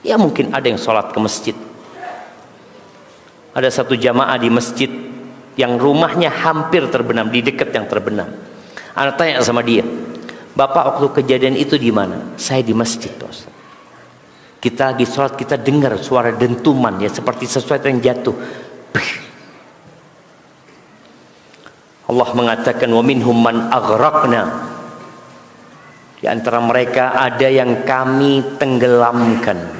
Ya mungkin ada yang sholat ke masjid. Ada satu jamaah di masjid yang rumahnya hampir terbenam, di dekat yang terbenam. Anak tanya sama dia, Bapak waktu kejadian itu di mana? Saya di masjid, Bos. Kita lagi sholat, kita dengar suara dentuman ya, seperti sesuatu yang jatuh. Allah mengatakan wa minhum man aghraqna. Di antara mereka ada yang kami tenggelamkan.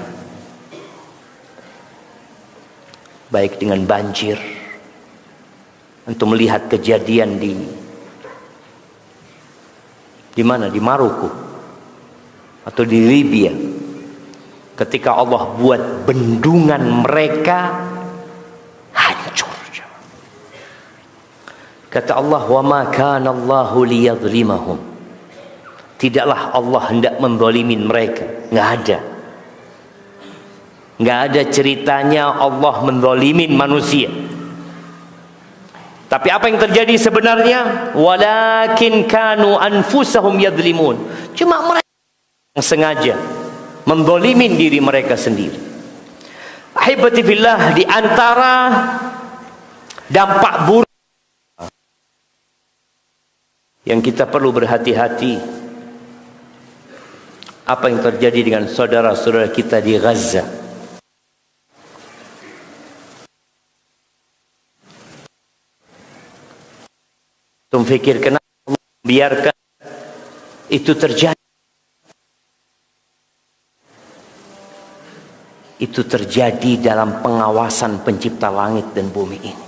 baik dengan banjir. Antum melihat kejadian di mana? Di Maroko atau di Libya, ketika Allah buat bendungan mereka hancur. Kata Allah, wa ma kana Allahu liyadhlimahum. Tidaklah Allah hendak menzalimin mereka. Nggak ada ceritanya Allah menzalimin manusia. Tapi apa yang terjadi sebenarnya? Walakin kanu anfusahum yadhlimun. Cuma mereka yang sengaja menzalimin diri mereka sendiri. Ahibati fillah, di antara dampak buruk yang kita perlu berhati-hati, apa yang terjadi dengan saudara-saudara kita di Gaza. Tum fikir kenapa Allah biarkan itu terjadi? Itu terjadi dalam pengawasan pencipta langit dan bumi ini.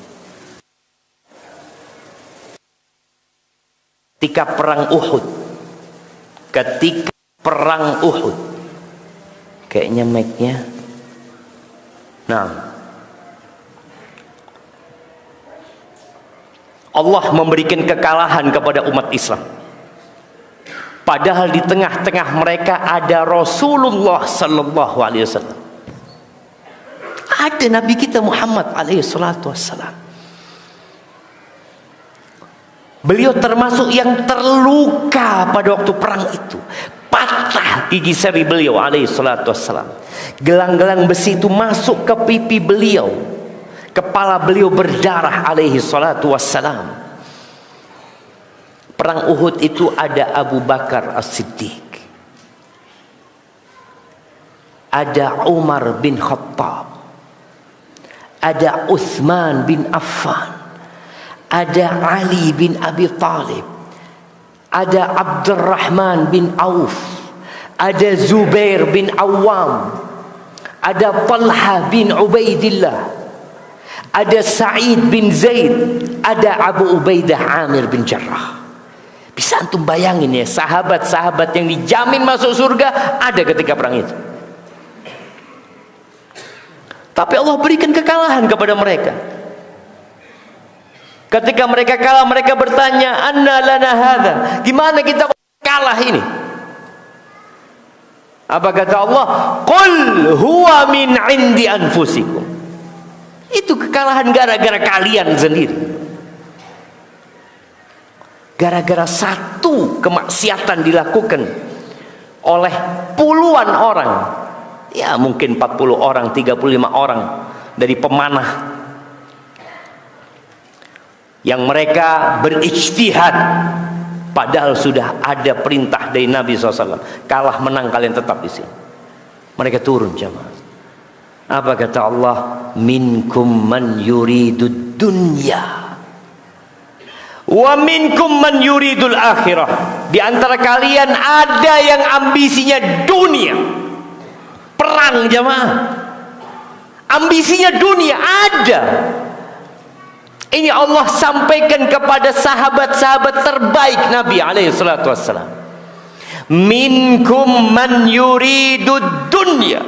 Ketika perang Uhud, kayaknya mic-nya. Nah, Allah memberikan kekalahan kepada umat Islam. Padahal di tengah-tengah mereka ada Rasulullah sallallahu alaihi wasallam. Ada Nabi kita Muhammad alaihi salatu wassalam. Beliau termasuk yang terluka pada waktu perang itu. Patah gigi seri beliau alaihi salatu wassalam. Gelang-gelang besi itu masuk ke pipi beliau. Kepala beliau berdarah alaihi salatu wassalam. Perang Uhud itu ada Abu Bakar As-Siddiq, ada Umar bin Khattab, ada Uthman bin Affan, ada Ali bin Abi Talib, ada Abdurrahman bin Auf, ada Zubair bin Awam, ada Talha bin Ubaidillah, ada Sa'id bin Zaid, ada Abu Ubaidah Amir bin Jarrah. Bisa antum bayangin ya, sahabat-sahabat yang dijamin masuk surga ada ketika perang itu. Tapi Allah berikan kekalahan kepada mereka. Ketika mereka kalah, mereka bertanya, anna lana hadha, gimana kita kalah ini? Apa kata Allah? Qul huwa min indi anfusikum. Itu kekalahan gara-gara kalian sendiri. Gara-gara satu kemaksiatan dilakukan oleh puluhan orang, ya mungkin 40 orang, 35 orang dari pemanah, yang mereka berijtihad padahal sudah ada perintah dari Nabi SAW, kalah menang kalian tetap di sini. Mereka turun jamaah. Apa kata Allah? Minkum man yuridud dunya wa minkum man yuridul akhirah. Di antara kalian ada yang ambisinya dunia. Perang jamaah, ambisinya dunia ada. Ini Allah sampaikan kepada sahabat-sahabat terbaik Nabi alaihi salatu wassalam. Minkum man yuridud dunya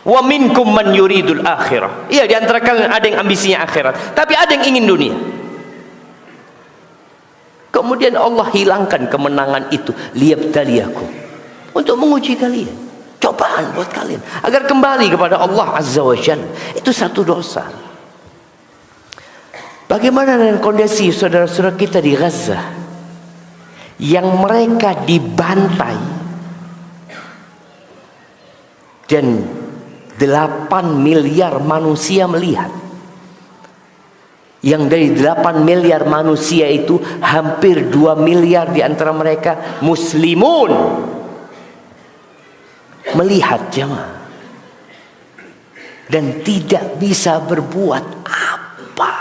wa minkum man yuridul akhirah. Iya, di antara kalian ada yang ambisinya akhirat, tapi ada yang ingin dunia. Kemudian Allah hilangkan kemenangan itu, liyabtaliyakum, untuk menguji kalian, cobaan buat kalian agar kembali kepada Allah azza wa jalla. Itu satu dosa. Bagaimana dengan kondisi saudara-saudara kita di Gaza yang mereka dibantai dan 8 miliar manusia melihat? Yang dari 8 miliar manusia itu hampir 2 miliar di antara mereka muslimun melihat jemaah dan tidak bisa berbuat apa-apa.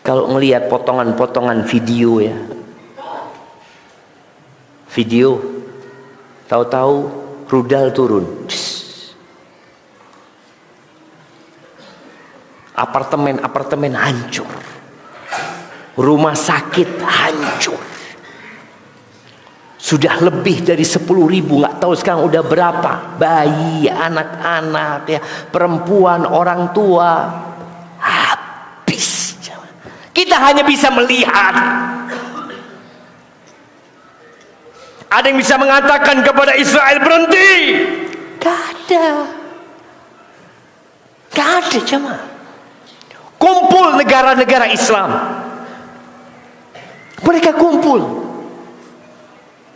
Kalau melihat potongan-potongan video ya, video tahu-tahu rudal turun. Apartemen hancur. Rumah sakit hancur. Sudah lebih dari 10.000, nggak tahu sekarang udah berapa. Bayi, anak-anak, ya, perempuan, orang tua. Habis. Kita hanya bisa melihat. Ada yang bisa mengatakan kepada Israel berhenti? Gak ada. Gak ada jemaah. Kumpul negara-negara Islam. Mereka kumpul.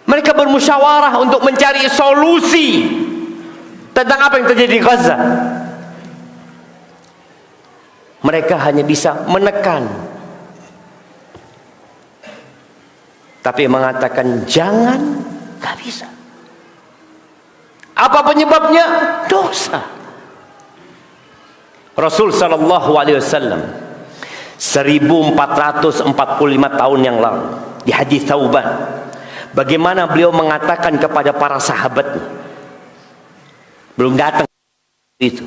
Mereka bermusyawarah untuk mencari solusi tentang apa yang terjadi di Gaza. Mereka hanya bisa menekan, tapi mengatakan jangan, gak bisa. Apa penyebabnya? Dosa. Rasul sallallahu alaihi wasallam 1445 tahun yang lalu di hadis Thauban, bagaimana beliau mengatakan kepada para sahabatnya, belum datang itu.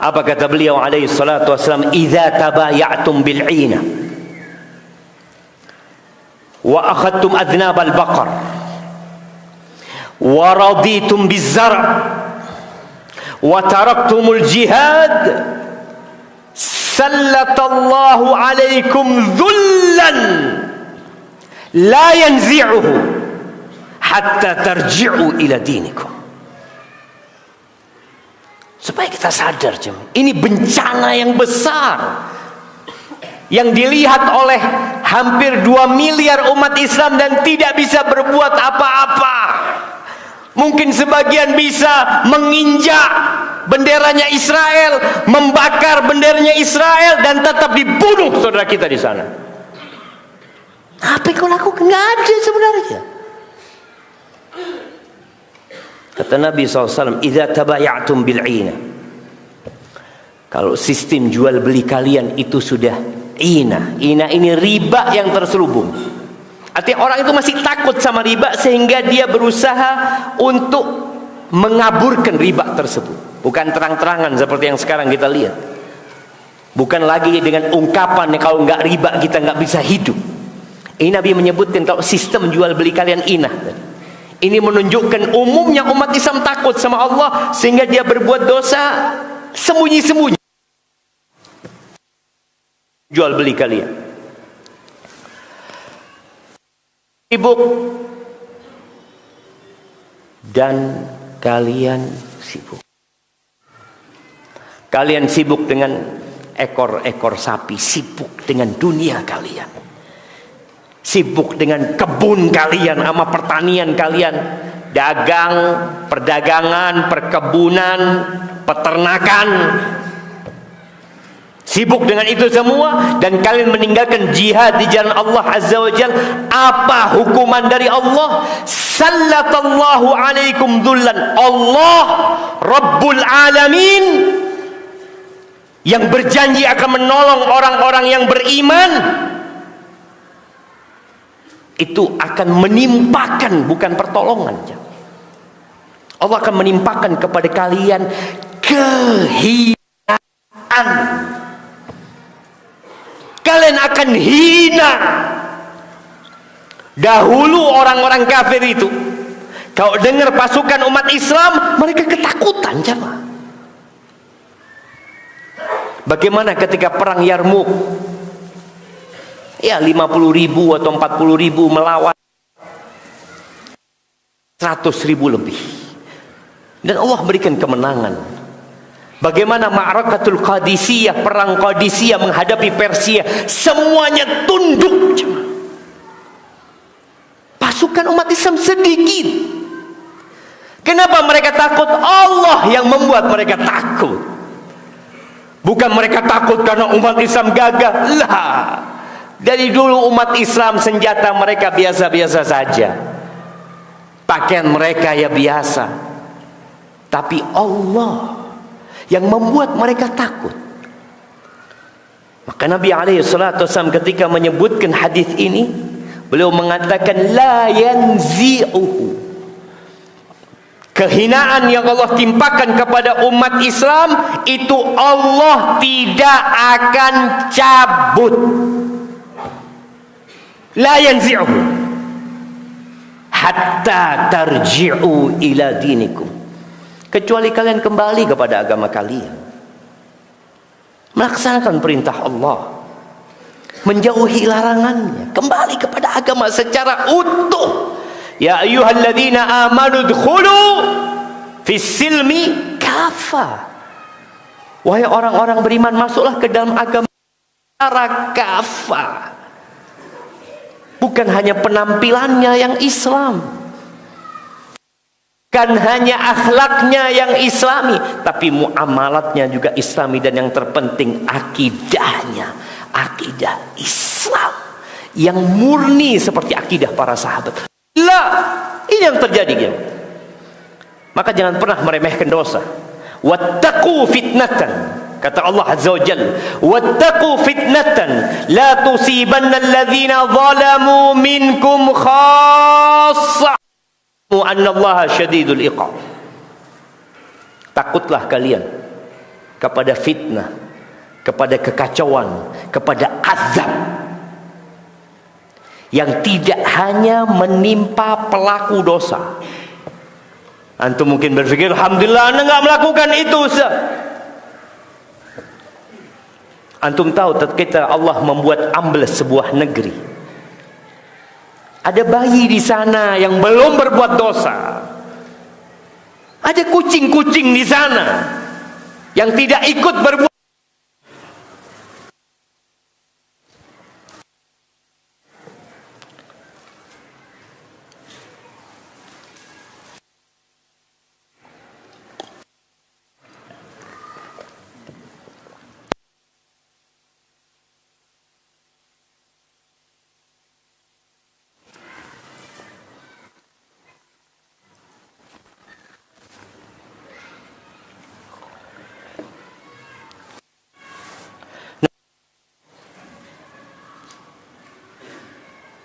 Apa kata beliau alaihi salatu wasallam? Idza tabaya'tum bil'ina wa akhadtum adnab al-baqar wa raditum biz-zar' wa taraktumul jihad sallatallahu alaikum dhullan la yanzi'uhu hatta tarji'u ila dinikum. Supaya kita sadar, ini bencana yang besar yang dilihat oleh hampir 2 miliar umat Islam dan tidak bisa berbuat apa-apa. Mungkin sebagian bisa menginjak benderanya Israel, membakar benderanya Israel, dan tetap dibunuh saudara kita di sana. Apa yang kau lakukan? Nggak ada sebenarnya. Kata Nabi SAW, idza tabaya'tum bil'ina. Kalau sistem jual beli kalian itu sudah ina. Ina ini riba yang terselubung. Artinya orang itu masih takut sama riba sehingga dia berusaha untuk mengaburkan riba tersebut. Bukan terang-terangan seperti yang sekarang kita lihat. Bukan lagi dengan ungkapan kalau nggak riba kita nggak bisa hidup. Ini Nabi menyebutkan kalau sistem jual beli kalian inah. Ini menunjukkan umumnya umat Islam takut sama Allah sehingga dia berbuat dosa sembunyi-sembunyi. Jual beli kalian. Sibuk dan kalian sibuk. Kalian sibuk dengan ekor-ekor sapi, sibuk dengan dunia kalian, sibuk dengan kebun kalian, sama pertanian kalian, dagang, perdagangan, perkebunan, peternakan. Sibuk dengan itu semua dan kalian meninggalkan jihad di jalan Allah Azza wa Jalla. Apa hukuman dari Allah? Sallatallahu alaikum dhullan. Allah Rabbul Alamin yang berjanji akan menolong orang-orang yang beriman, itu akan menimpakan, bukan pertolongan. Allah akan menimpakan kepada kalian kehinaan. Kalian akan hina. Dahulu orang-orang kafir itu, kalau dengar pasukan umat Islam, mereka ketakutan, jemaah. Bagaimana ketika perang Yarmuk? Ya 50.000 atau 40.000 melawan 100.000 lebih. Dan Allah berikan kemenangan. Bagaimana Ma'rakatul Qadisiyah, perang Qadisiyah menghadapi Persia, semuanya tunduk. Pasukan umat Islam sedikit. Kenapa mereka takut? Allah yang membuat mereka takut. Bukan mereka takut karena umat Islam gagah. Lah. Dari dulu umat Islam senjata mereka biasa-biasa saja. Pakaian mereka ya biasa. Tapi Allah yang membuat mereka takut. Maka Nabi SAW ketika menyebutkan hadis ini, beliau mengatakan la yanzi'uhu, kehinaan yang Allah timpakan kepada umat Islam itu Allah tidak akan cabut. La yanzi'uhu hatta tarji'u ila dinikum, kecuali kalian kembali kepada agama kalian, melaksanakan perintah Allah, menjauhi larangannya, kembali kepada agama secara utuh. Ya ayyuhalladzina amanu dkhulu fis silmi kafa, wahai orang-orang beriman, masuklah ke dalam agama secara kafa. Bukan hanya penampilannya yang Islam, bukan hanya akhlaknya yang Islami, tapi muamalatnya juga Islami, dan yang terpenting akidahnya, akidah Islam yang murni seperti akidah para sahabat. Lah, ini yang terjadi ya. Maka jangan pernah meremehkan dosa. Wattaqu fitnatan, kata Allah Azza wa Jalla, wattaqu fitnatan la tusibanna alladhina zalamu minkum khassa wa anna Allaha syadidul iqab. Takutlah kalian kepada fitnah, kepada kekacauan, kepada azab yang tidak hanya menimpa pelaku dosa. Antum mungkin berpikir, alhamdulillah anda enggak melakukan itu, Ustaz. Antum tahu ketika Allah membuat ambles sebuah negeri, ada bayi di sana yang belum berbuat dosa, ada kucing-kucing di sana yang tidak ikut berbuat.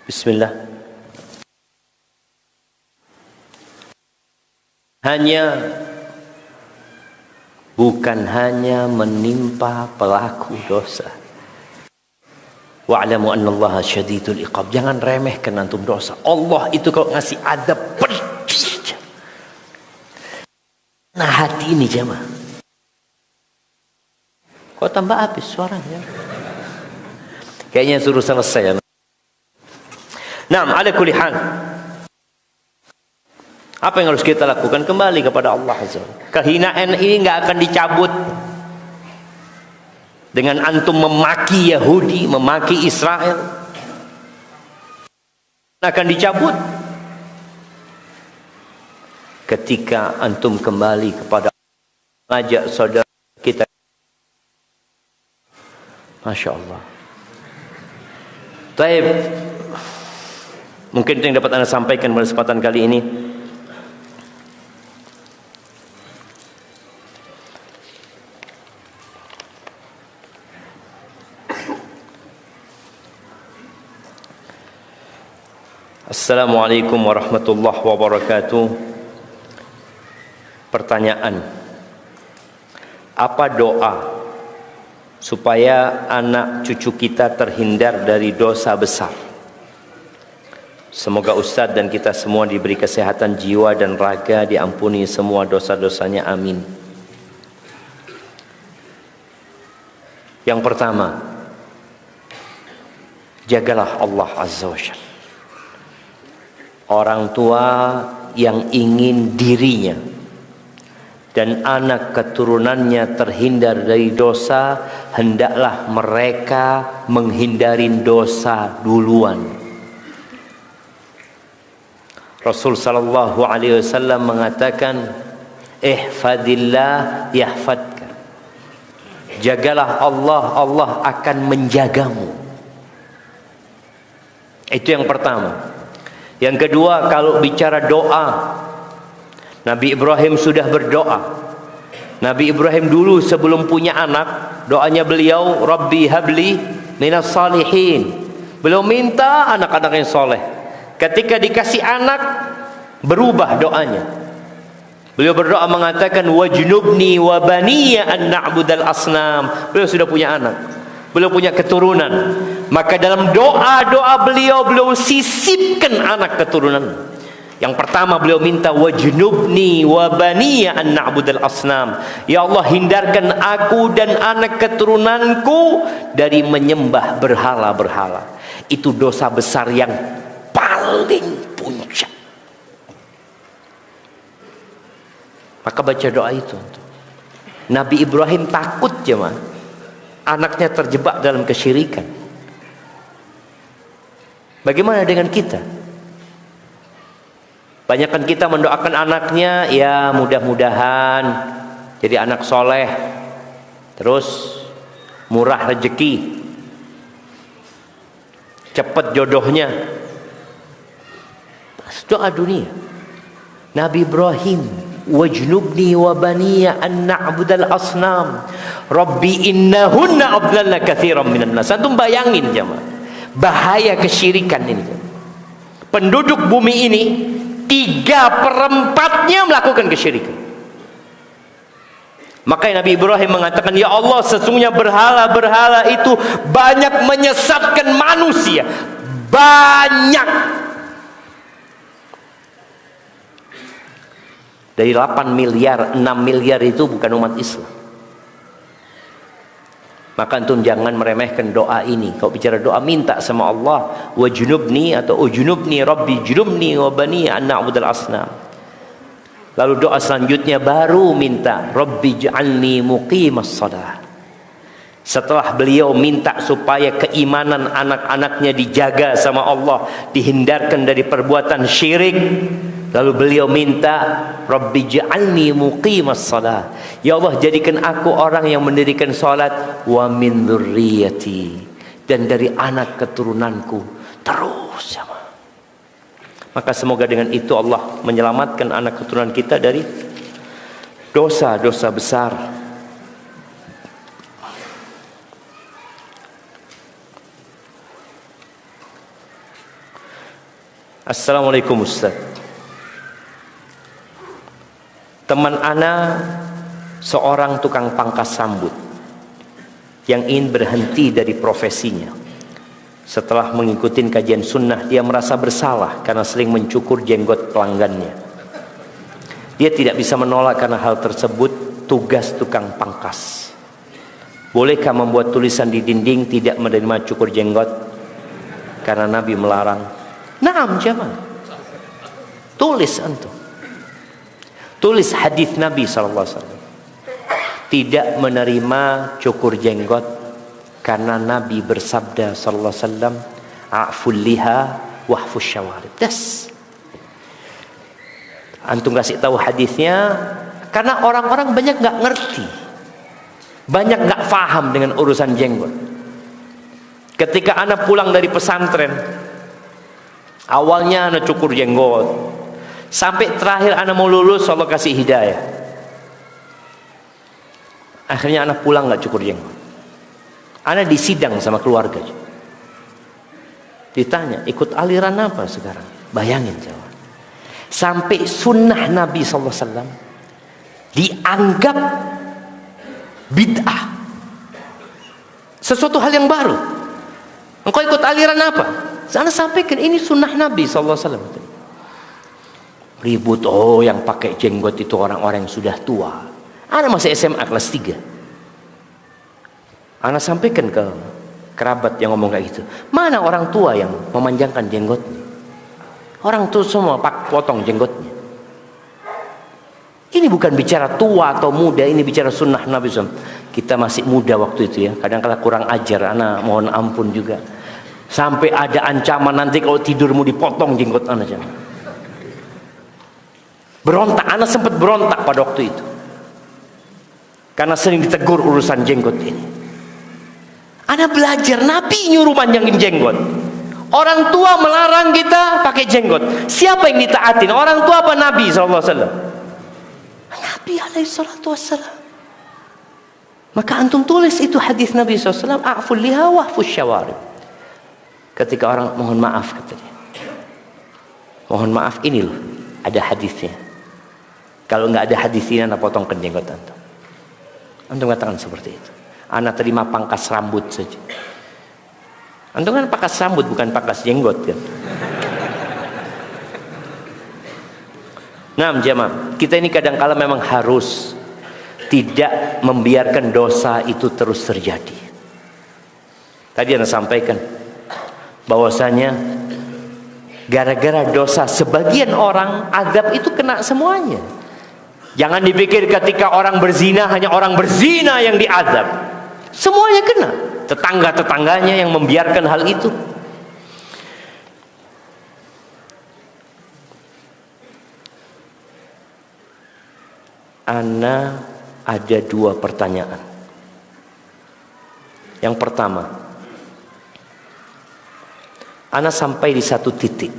Bismillah. Bukan hanya menimpa pelaku dosa. Wa'lamu annallaha syadidul iqab. Jangan remehkan antum dosa. Allah itu kalau ngasih adab pedih. Nah, hati ini jemaah. Kok tambah habis suaranya? Kayaknya suruh selesai ya. Naam, ala kulli hal. Apa yang harus kita lakukan? Kembali kepada Allah Azza wa Jalla. Kehinaan ini enggak akan dicabut dengan antum memaki Yahudi, memaki Israel. Akan dicabut ketika antum kembali kepada mengajak saudara kita. Masya Allah. Taib. Mungkin itu yang dapat anda sampaikan pada kesempatan kali ini. Assalamualaikum warahmatullahi wabarakatuh. Pertanyaan: apa doa supaya anak cucu kita terhindar dari dosa besar? Semoga Ustadz dan kita semua diberi kesehatan jiwa dan raga, diampuni semua dosa-dosanya, amin. Yang pertama, jagalah Allah Azza wa Jalla. Orang tua yang ingin dirinya dan anak keturunannya terhindar dari dosa, hendaklah mereka menghindari dosa duluan. Rasul sallallahu alaihi wasallam mengatakan, ihfadillah yahfadka. Jagalah Allah, Allah akan menjagamu. Itu yang pertama. Yang kedua, kalau bicara doa, Nabi Ibrahim sudah berdoa. Nabi Ibrahim dulu sebelum punya anak, doanya beliau, Rabbi habli minas salihin. Beliau minta anak-anak yang soleh. Ketika dikasih anak, berubah doanya. Beliau berdoa mengatakan wajnubni wa baniya an na'budal asnam. Beliau sudah punya anak, beliau punya keturunan. Maka dalam doa-doa beliau sisipkan anak keturunan. Yang pertama beliau minta wajnubni wa baniya an na'budal asnam. Ya Allah, hindarkan aku dan anak keturunanku dari menyembah berhala-berhala. Itu dosa besar yang paling puncak. Maka baca doa itu. Nabi Ibrahim takut jemaah, anaknya terjebak dalam kesyirikan. Bagaimana dengan kita? Banyakkan kita mendoakan anaknya, ya mudah-mudahan jadi anak soleh, terus murah rezeki, cepat jodohnya. Doa dunia. Nabi Ibrahim, wajnubni wa baniya an na'budal asnam rabbi innahunna adlalna katsiran minan nas. Antum bayangin jemaah, bahaya kesyirikan ini. Penduduk bumi ini 3/4-nya melakukan kesyirikan. Makanya Nabi Ibrahim mengatakan, ya Allah, sesungguhnya berhala-berhala itu banyak menyesatkan manusia. Banyak. Dari 8 miliar, 6 miliar itu bukan umat Islam. Maka antum jangan meremehkan doa ini. Kalau bicara doa, minta sama Allah, wajnubni atau ujnubni rabbi junubni wa bani an na'budal asnam. Lalu doa selanjutnya baru minta rabbi ja'alni muqimas shalah. Setelah beliau minta supaya keimanan anak-anaknya dijaga sama Allah, dihindarkan dari perbuatan syirik, lalu beliau minta rabbi ja'alni muqimas shalah. Ya Allah, jadikan aku orang yang mendirikan salat, wa min dzurriyyati, dan dari anak keturunanku terus ya. Maka semoga dengan itu Allah menyelamatkan anak keturunan kita dari dosa-dosa besar. Assalamualaikum Ustaz. Teman ana seorang tukang pangkas rambut yang ingin berhenti dari profesinya. Setelah mengikuti kajian sunnah, dia merasa bersalah karena sering mencukur jenggot pelanggannya. Dia tidak bisa menolak karena hal tersebut tugas tukang pangkas. Bolehkah membuat tulisan di dinding tidak menerima cukur jenggot? Karena Nabi melarang. Naam jemaah. Tulis antum. Tulis hadis Nabi SAW. Tidak menerima cukur jenggot karena Nabi bersabda SAW, a'ful liha wahfus syawarib. Das. Antum kasih tahu hadisnya karena orang-orang banyak nggak ngerti, banyak nggak faham dengan urusan jenggot. Ketika anak pulang dari pesantren, awalnya anak cukur jenggot, sampai terakhir anak mau lulus, Allah kasih hidayah. Akhirnya anak pulang nggak cukur jenggot. Anak disidang sama keluarga. Ditanya, ikut aliran apa sekarang? Bayangin jawab. Sampai sunnah Nabi SAW dianggap bid'ah, sesuatu hal yang baru. Engkau ikut aliran apa? Saya sampaikan ini sunnah Nabi SAW. Ribut, oh yang pakai jenggot itu orang-orang yang sudah tua. Anak masih SMA kelas 3. Anak sampaikan ke kerabat yang ngomong kayak gitu, mana orang tua yang memanjangkan jenggotnya? Orang tua semua potong jenggotnya. Ini bukan bicara tua atau muda, ini bicara sunnah Nabi SAW. Kita masih muda waktu itu ya, kadang-kadang kurang ajar, anak mohon ampun juga. Sampai ada ancaman nanti kalau tidurmu dipotong jenggot anak. Berontak, anak sempat berontak pada waktu itu. Karena sering ditegur urusan jenggot ini. Anak belajar, Nabi nyuruh manjangin jenggot. Orang tua melarang kita pakai jenggot. Siapa yang ditaatin? Orang tua apa Nabi SAW? Nabi SAW. Maka antum tulis itu hadis Nabi SAW. A'ful liha wahfus syawarib. Ketika orang mohon maaf katanya. Mohon maaf ini loh, ada hadisnya. Kalau nggak ada hadis ini, ana potongkan jenggot antum. Antum katakan seperti itu. Ana terima pangkas rambut saja. Antum kan pangkas rambut, bukan pangkas jenggot kan. Nah, jemaah, kita ini kadang-kala memang harus tidak membiarkan dosa itu terus terjadi. Tadi Anda sampaikan bahwasanya gara-gara dosa sebagian orang azab itu kena semuanya. Jangan dipikir ketika orang berzina hanya orang berzina yang diazab. Semuanya kena. Tetangga-tetangganya yang membiarkan hal itu. Ana ada dua pertanyaan. Yang pertama, ana sampai di satu titik.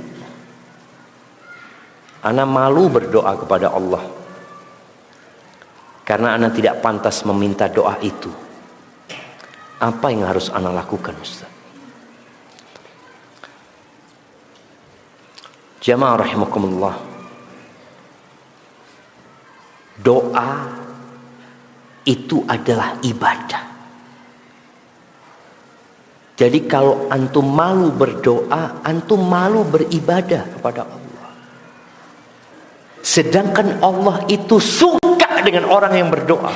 Ana malu berdoa kepada Allah. Karena ana tidak pantas meminta doa itu. Apa yang harus ana lakukan, Ustaz? Jamaah rahimakumullah. Doa itu adalah ibadah. Jadi kalau antum malu berdoa, antum malu beribadah kepada Allah. Sedangkan Allah itu suka dengan orang yang berdoa.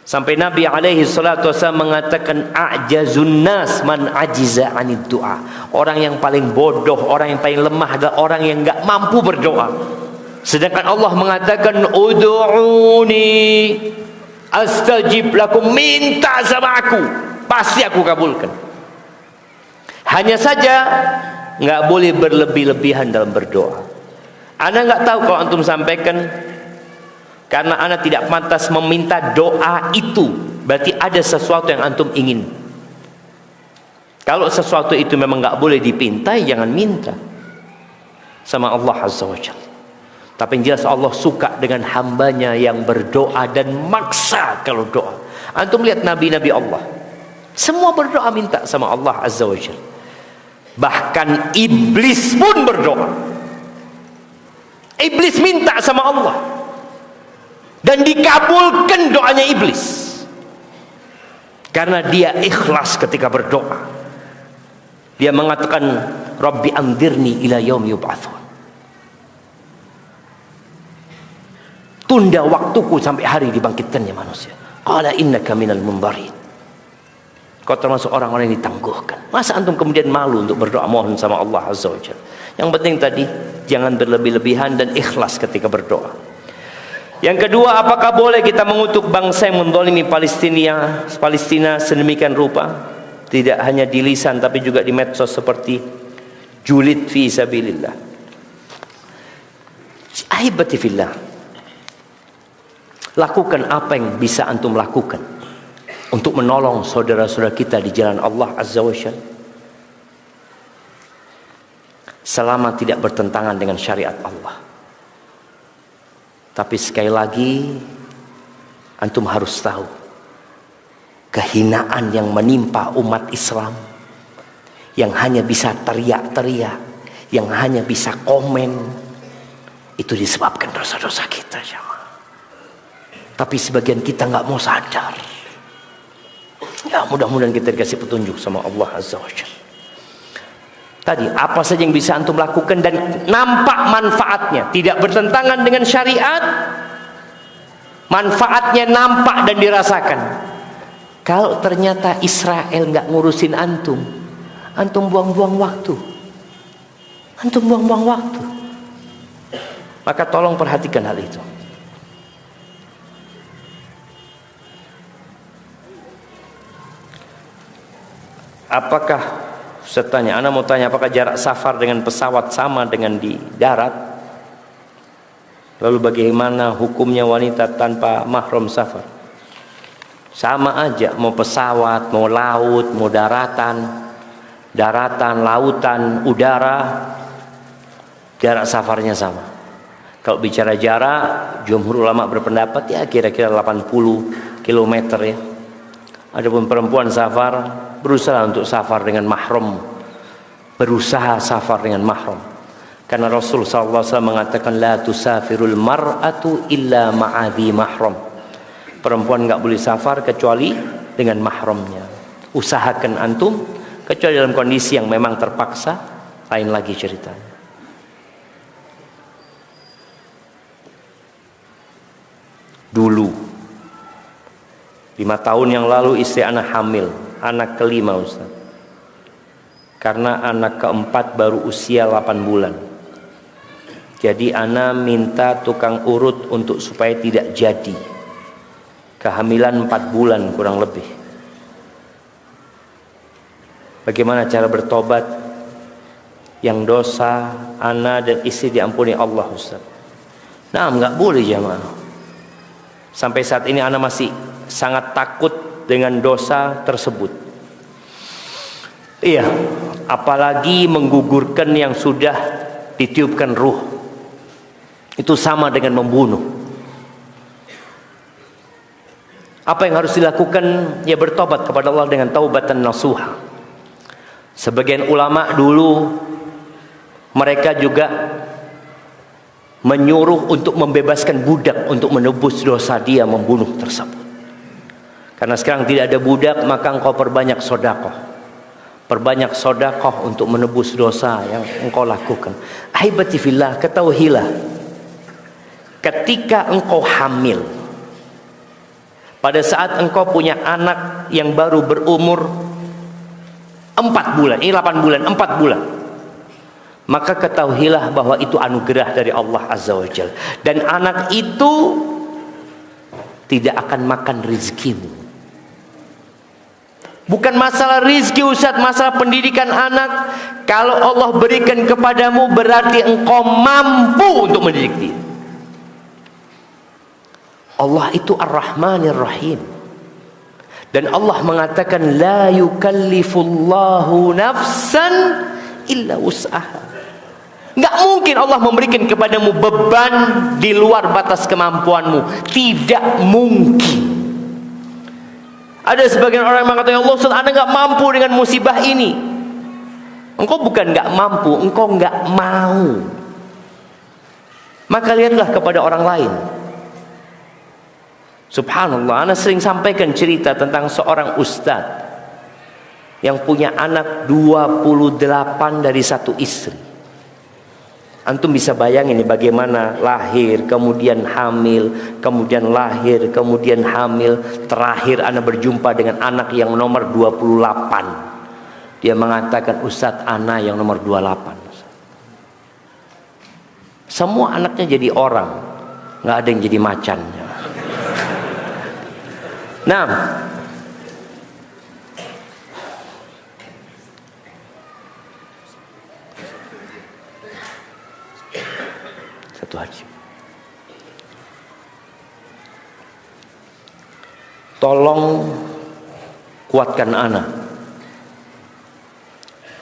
Sampai Nabi alaihi salatu wasallam mengatakan, a'jazun nas man ajiza anid du'a. Orang yang paling bodoh, orang yang paling lemah adalah orang yang enggak mampu berdoa. Sedangkan Allah mengatakan, ud'uni astajib lakum, minta sama aku, pasti aku kabulkan. Hanya saja nggak boleh berlebih-lebihan dalam berdoa. Ana nggak tahu kalau antum sampaikan, karena ana tidak pantas meminta doa itu, berarti ada sesuatu yang antum ingin. Kalau sesuatu itu memang nggak boleh dipintai, jangan minta sama Allah Azza wa Jalla. Tapi yang jelas Allah suka dengan hambanya yang berdoa dan maksa kalau doa. Antum lihat nabi-nabi Allah, semua berdoa minta sama Allah Azza wa Jalla. Bahkan iblis pun berdoa. Iblis minta sama Allah dan dikabulkan doanya iblis, karena dia ikhlas ketika berdoa. Dia mengatakan, Rabbi anzirni ila yaumi yub'atsun. Tunda waktuku sampai hari dibangkitkannya manusia. Qala innaka minal munzarin. Kau termasuk orang-orang yang ditangguhkan. Masa antum kemudian malu untuk berdoa mohon sama Allah Azza wa Jalla? Yang penting tadi, jangan berlebih-lebihan dan ikhlas ketika berdoa. Yang kedua, apakah boleh kita mengutuk bangsa yang menzalimi Palestina sedemikian rupa? Tidak hanya di lisan tapi juga di medsos seperti julid fi sabilillah. Ahibati fillah. Lakukan apa yang bisa antum lakukan untuk menolong saudara-saudara kita di jalan Allah Azza wa Jalla, selama tidak bertentangan dengan syariat Allah. Tapi sekali lagi, antum harus tahu, kehinaan yang menimpa umat Islam, yang hanya bisa teriak-teriak, yang hanya bisa komen, itu disebabkan dosa-dosa kita, jemaah. Tapi sebagian kita nggak mau sadar. Ya, mudah-mudahan kita dikasih petunjuk sama Allah Azza wa Jalla. Tadi apa saja yang bisa antum lakukan dan nampak manfaatnya, tidak bertentangan dengan syariat, manfaatnya nampak dan dirasakan. Kalau ternyata Israel nggak ngurusin antum, antum buang-buang waktu, antum buang-buang waktu. Maka tolong perhatikan hal itu. Apakah, saya tanya, Anda mau tanya, apakah jarak safar dengan pesawat sama dengan di darat? Lalu bagaimana hukumnya wanita tanpa mahram safar? Sama aja, mau pesawat, mau laut, mau daratan, lautan, udara, jarak safarnya sama. Kalau bicara jarak, jumhur ulama berpendapat ya kira-kira 80 km ya. Adapun perempuan berusaha safar dengan mahram. Karena Rasul sallallahu alaihi wasallam mengatakan la tusafirul mar'atu illa ma'adhi mahram. Perempuan enggak boleh safar kecuali dengan mahramnya. Usahakan antum kecuali dalam kondisi yang memang terpaksa, lain lagi ceritanya. Dulu 5 tahun yang lalu istri anak hamil, anak kelima Ustaz. Karena anak keempat baru usia 8 bulan. Jadi ana minta tukang urut untuk supaya tidak jadi. Kehamilan 4 bulan kurang lebih. Bagaimana cara bertobat yang dosa ana dan istri diampuni Allah Ustaz? Nah, enggak boleh jamaah. Sampai saat ini ana masih sangat takut dengan dosa tersebut. Iya, apalagi menggugurkan yang sudah ditiupkan ruh. Itu sama dengan membunuh. Apa yang harus dilakukan? Ya bertobat kepada Allah dengan taubatan nasuha. Sebagian ulama dulu mereka juga menyuruh untuk membebaskan budak untuk menebus dosa dia membunuh tersebut. Karena sekarang tidak ada budak, maka engkau perbanyak sedekah. Perbanyak sedekah untuk menebus dosa yang engkau lakukan. Ahibati fillah, ketahuilah, ketika engkau hamil, pada saat engkau punya anak yang baru berumur 4 bulan, ini 8 bulan, 4 bulan, maka ketahuilah bahwa itu anugerah dari Allah Azza wa Jalla. Dan anak itu tidak akan makan rezekimu. Bukan masalah rezeki Ustaz, masalah pendidikan anak. Kalau Allah berikan kepadamu berarti engkau mampu untuk mendidik dia. Allah itu Ar-Rahmanir Rahim. Dan Allah mengatakan la yukallifullahu nafsan illa wus'aha. Enggak mungkin Allah memberikan kepadamu beban di luar batas kemampuanmu. Tidak mungkin. Ada sebagian orang yang mengatakan, Allah Ustaz, Anda enggak mampu dengan musibah ini. Engkau bukan enggak mampu, engkau enggak mau. Maka lihatlah kepada orang lain. Subhanallah, ana sering sampaikan cerita tentang seorang ustaz yang punya anak 28 dari satu istri. Antum bisa bayangin ini bagaimana lahir, kemudian hamil, kemudian lahir, kemudian hamil. Terakhir ana berjumpa dengan anak yang nomor 28. Dia mengatakan, Ustaz, ana yang nomor 28. Semua anaknya jadi orang, nggak ada yang jadi macan. Nah, satu haji. Tolong kuatkan anak,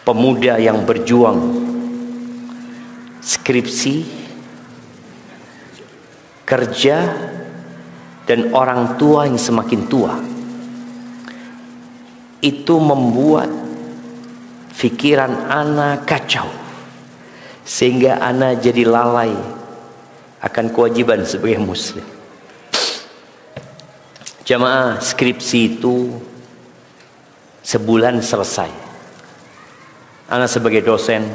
pemuda yang berjuang skripsi, kerja, dan orang tua yang semakin tua. Itu membuat pikiran anak kacau, sehingga anak jadi lalai akan kewajiban sebagai muslim. Jamaah, skripsi itu sebulan selesai. Anak sebagai dosen,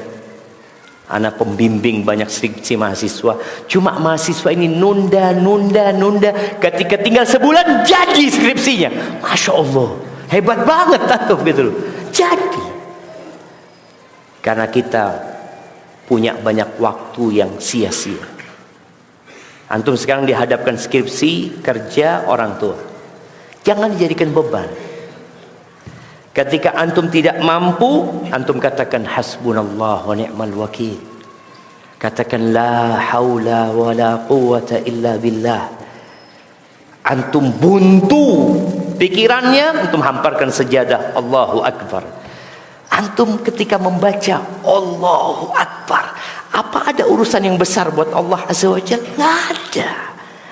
anak pembimbing banyak skripsi mahasiswa. Cuma mahasiswa ini nunda. Ketika tinggal sebulan jadi skripsinya. Masya Allah, hebat banget tuh gitu loh. Jadi karena kita punya banyak waktu yang sia-sia. Antum sekarang dihadapkan skripsi, kerja, orang tua. Jangan dijadikan beban. Ketika antum tidak mampu, antum katakan hasbunallah wa ni'mal wakil. Katakan la haula wa la quwwata illa billah. Antum buntu pikirannya, antum hamparkan sejadah, Allahu Akbar. Antum ketika membaca Allahu Akbar, apa ada urusan yang besar buat Allah Azza wa Jalla? Nggak ada.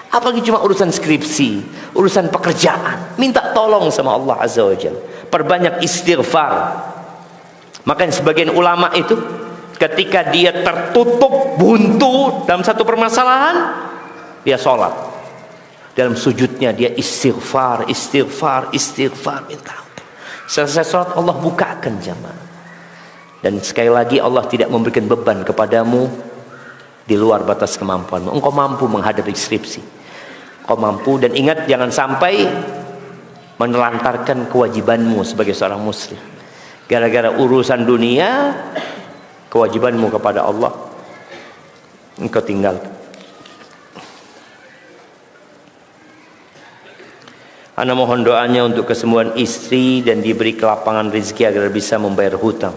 Apalagi cuma urusan skripsi, urusan pekerjaan. Minta tolong sama Allah Azza wa Jalla. Perbanyak istighfar. Makanya sebagian ulama itu ketika dia tertutup buntu dalam satu permasalahan, dia sholat. Dalam sujudnya dia istighfar, minta ampun. Selesai sholat Allah bukakan jamaah. Dan sekali lagi Allah tidak memberikan beban kepadamu di luar batas kemampuanmu. Engkau mampu menghadapi skripsi, engkau mampu. Dan ingat, jangan sampai menelantarkan kewajibanmu sebagai seorang muslim gara-gara urusan dunia. Kewajibanmu kepada Allah engkau tinggalkan. Ana mohon doanya untuk kesembuhan istri dan diberi kelapangan rezeki agar bisa membayar hutang.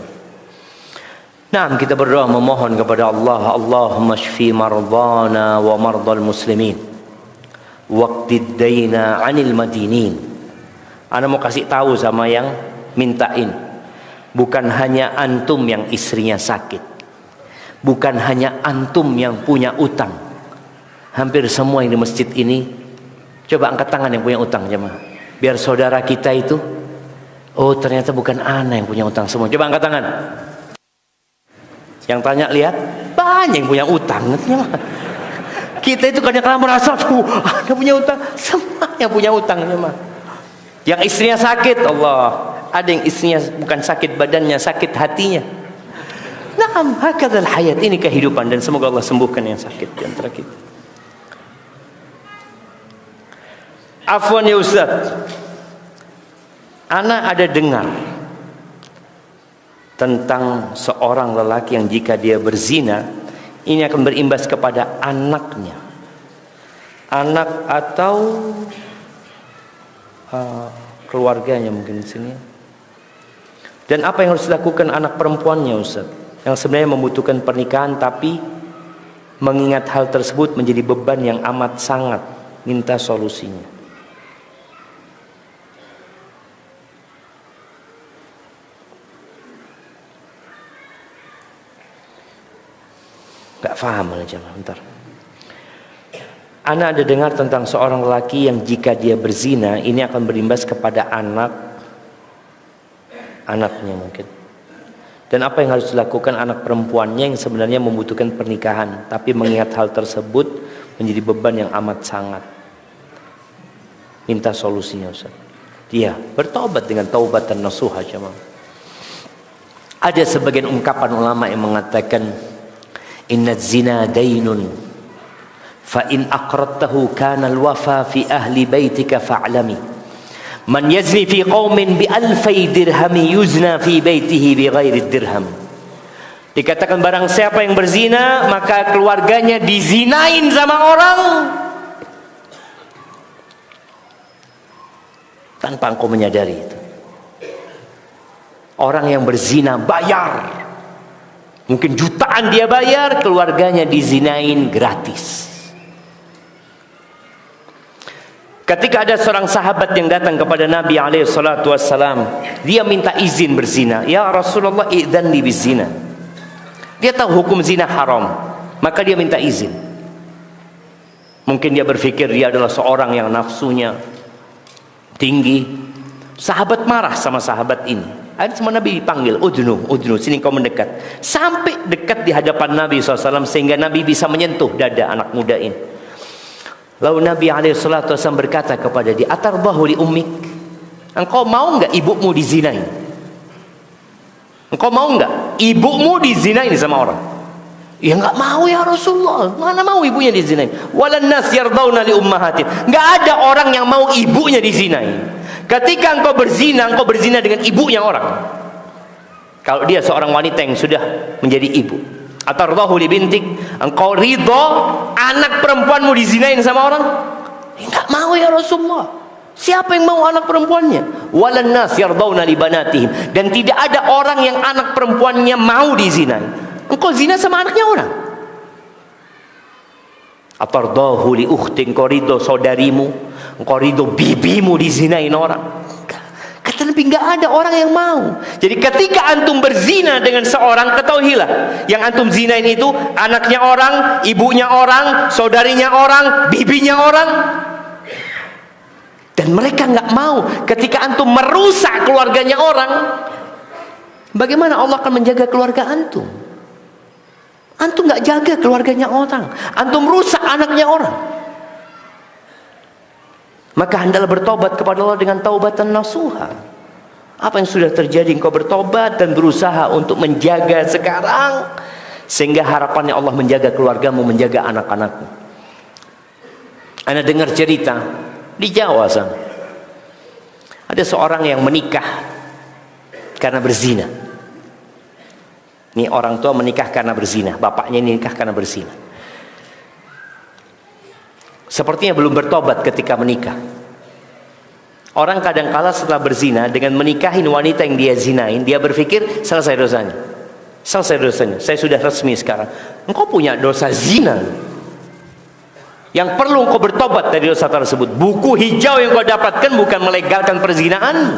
Nah, kita berdoa memohon kepada Allah, Allahumma shfi mardana wa mardal muslimin waqtid daina 'anil madinin. Ana mau kasih tahu sama yang mintain, bukan hanya antum yang istrinya sakit, bukan hanya antum yang punya utang. Hampir semua yang di masjid ini, coba angkat tangan yang punya utang jemaah, biar saudara kita itu, oh ternyata bukan ana yang punya utang semua. Coba angkat tangan. Yang tanya lihat, banyak yang punya utang. Kita itu kadang-kadang merasa tuh ana punya utang, semua yang punya utang jemaah. Yang istrinya sakit, Allah, ada yang istrinya bukan sakit badannya, sakit hatinya. Nah, hakadzal hayat, ini kehidupan, dan semoga Allah sembuhkan yang sakit di antara kita. Afwan ya Ustaz, ana ada dengar tentang seorang lelaki yang jika dia berzina, ini akan berimbas kepada anaknya, anak atau keluarganya mungkin di sini. Dan apa yang harus dilakukan anak perempuannya Ustaz, yang sebenarnya membutuhkan pernikahan, tapi mengingat hal tersebut menjadi beban yang amat sangat, minta solusinya. Gak paham aja, bentar. Ana ada dengar tentang seorang lelaki yang jika dia berzina, ini akan berimbas kepada anaknya mungkin. Dan apa yang harus dilakukan anak perempuannya yang sebenarnya membutuhkan pernikahan, tapi mengingat hal tersebut menjadi beban yang amat sangat. Minta solusinya Ustaz. Dia bertobat dengan taubatan nasuha jemaah. Ada sebagian ungkapan ulama yang mengatakan, inna zina dainun fa in aqradtahu kana alwafa fi ahli baitika fa'lami man yazni fi qaumin bi alfai dirhami yuzna fi baitihi bi ghairi dirham. Dikatakan barang siapa yang berzina maka keluarganya dizinain sama orang tanpa engkau menyadari itu. Orang yang berzina bayar, mungkin jutaan dia bayar, keluarganya dizinain gratis. Ketika ada seorang sahabat yang datang kepada Nabi SAW, dia minta izin berzina. Ya Rasulullah, idzan li bizina. Dia tahu hukum zina haram, maka dia minta izin. Mungkin dia berpikir dia adalah seorang yang nafsunya tinggi. Sahabat marah sama sahabat ini. Ada sama Nabi dipanggil, udnu, sini kau mendekat. Sampai dekat di hadapan Nabi SAW, sehingga Nabi bisa menyentuh dada anak muda ini. Lalu Nabi SAW berkata kepada dia, atarbahu li ummik, engkau mau enggak ibumu dizinain? Engkau mau enggak ibumu dizinain sama orang? Ya enggak mau ya Rasulullah, mana mau ibunya dizinain? Walan nas yardawna li ummahatin, enggak ada orang yang mau ibunya dizinain. Ketika engkau berzina dengan ibunya orang. Kalau dia seorang wanita yang sudah menjadi ibu. Atardahu li bintik, engkau ridho anak perempuanmu dizinain sama orang? Enggak mau ya Rasulullah. Siapa yang mau anak perempuannya? Walan nas yardawna li banatihim, dan tidak ada orang yang anak perempuannya mau dizinain. Engkau zina sama anaknya orang. Atardahu li ukhti, engkau ridho saudarimu, engkau ridho bibimu dizinain orang. Kata Nabi, enggak ada orang yang mau. Jadi ketika antum berzina dengan seorang, ketahuilah yang antum zinain itu anaknya orang, ibunya orang, saudarinya orang, bibinya orang. Dan mereka enggak mau. Ketika antum merusak keluarganya orang, bagaimana Allah akan menjaga keluarga antum? Antum nggak jaga keluarganya orang, antum rusak anaknya orang. Maka hendaklah bertobat kepada Allah dengan taubatan nasuha. Apa yang sudah terjadi, engkau bertobat dan berusaha untuk menjaga sekarang, sehingga harapannya Allah menjaga keluargamu, menjaga anak-anakmu. Anda dengar cerita di Jawa sana, ada seorang yang menikah karena berzina. Ini orang tua menikah karena berzina, bapaknya nikah karena berzina. Sepertinya belum bertobat ketika menikah. Orang kadang-kala setelah berzina dengan menikahin wanita yang dia zinain, dia berpikir selesai dosanya. Selesai dosanya, saya sudah resmi sekarang. Engkau punya dosa zina. Yang perlu engkau bertobat dari dosa tersebut. Buku hijau yang kau dapatkan bukan melegalkan perzinaanmu,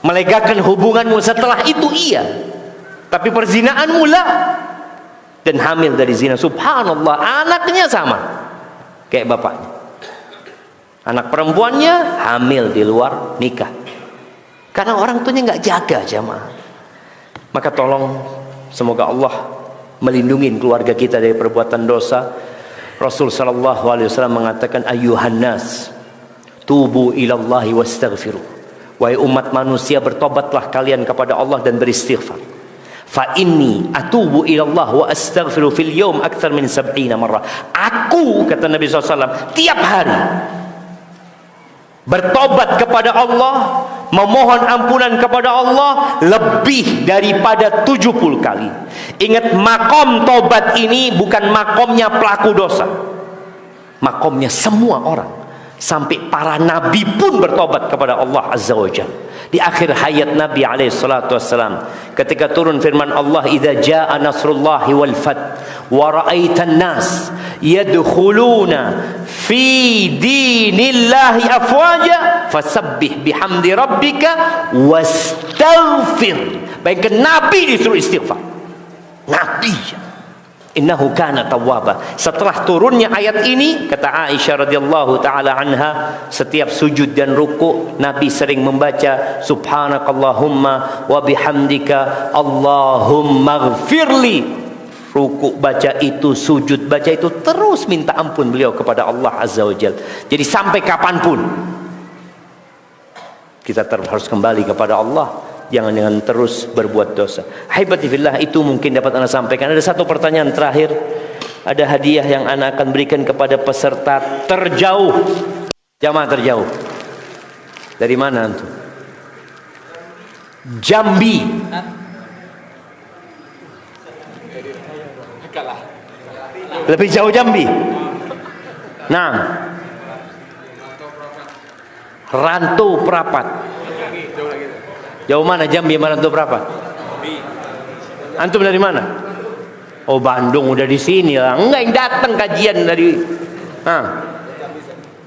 melegalkan hubunganmu setelah itu iya, tapi perzinaanmu lah. Dan hamil dari zina. Subhanallah, anaknya sama kayak bapaknya. Anak perempuannya hamil di luar nikah. Karena orang tuanya nggak jaga jamaah. Maka tolong, semoga Allah melindungi keluarga kita dari perbuatan dosa. Rasul sallallahu alaihi wasallam mengatakan, ayyuhan nas, tubu ilallahi wastaghfiru. Wahai umat manusia, bertobatlah kalian kepada Allah dan beristighfar. Fa inni atubu ilallah wa astaghfiru fil yawm akthar min 70 marrah. Aku, kata Nabi SAW, tiap hari bertobat kepada Allah, memohon ampunan kepada Allah lebih daripada 70 kali. Ingat, makom tobat ini bukan makomnya pelaku dosa, makomnya semua orang. Sampai para nabi pun bertobat kepada Allah Azza wa Jalla. Di akhir hayat Nabi SAW, ketika turun firman Allah, idza jaa nasrullahi wal fath wa ra'aitan nas yadkhuluna fi dinillahi afwaja fasabbih bihamdi rabbika wastaghfir. Bayangkan Nabi disuruh istighfar. Nabi, innahu kana tawwaba. Setelah turunnya ayat ini, kata Aisyah radhiyallahu taala anha, setiap sujud dan ruku Nabi sering membaca subhanakallahumma wa bihamdika allahumma ighfirli. Ruku baca itu, sujud baca itu, terus minta ampun beliau kepada Allah Azza wa Jalla. Jadi sampai kapanpun kita harus kembali kepada Allah, jangan terus berbuat dosa. Haibati fillah, itu mungkin dapat Anda sampaikan. Ada satu pertanyaan terakhir. Ada hadiah yang Anda akan berikan kepada peserta terjauh. Jamaah terjauh. Dari mana antum? Jambi. Lebih jauh Jambi. Nah, Rantau Prapat. Jauh mana Jambi sama Rantau Prapat? Antum dari mana? Oh, Bandung, udah di sini lah. Enggak, yang datang kajian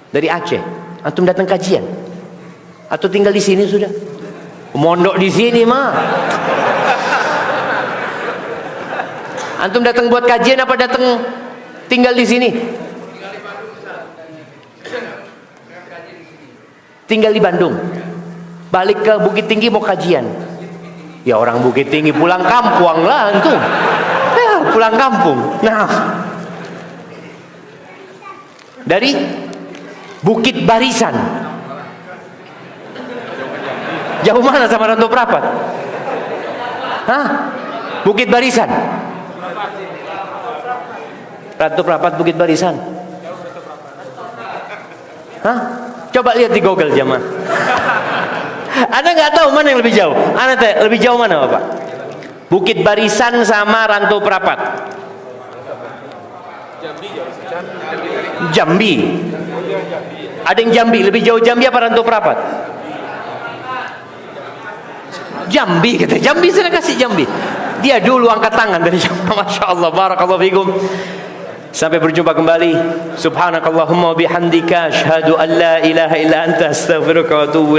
dari Aceh. Antum datang kajian? Atau tinggal di sini sudah? Mondok di sini mah. Antum datang buat kajian apa datang tinggal di sini? Tinggal di Bandung. Balik ke Bukit Tinggi mau kajian. Ya orang Bukit Tinggi pulang kampung lah antum. Ya, pulang kampung. Nah, dari Bukit Barisan. Jauh mana sama Rantau Prapat? Hah? Bukit Barisan. Rantau Prapat, Bukit Barisan. Hah? Coba lihat di Google jamaah. Anda nggak tahu mana yang lebih jauh? Anda lebih jauh mana Bapak? Bukit Barisan sama Rantau Prapat. Jambi. Ada yang Jambi, lebih jauh Jambi apa Rantau Prapat? Jambi, kata Jambi, saya kasih Jambi. Dia dulu angkat tangan dari Jambi. Masya Allah, barakallahu fikum. Sampai berjumpa kembali. Subhanakallahumma wa bihamdika asyhadu an la ilaha illa anta astaghfiruka wa atubu ilaik.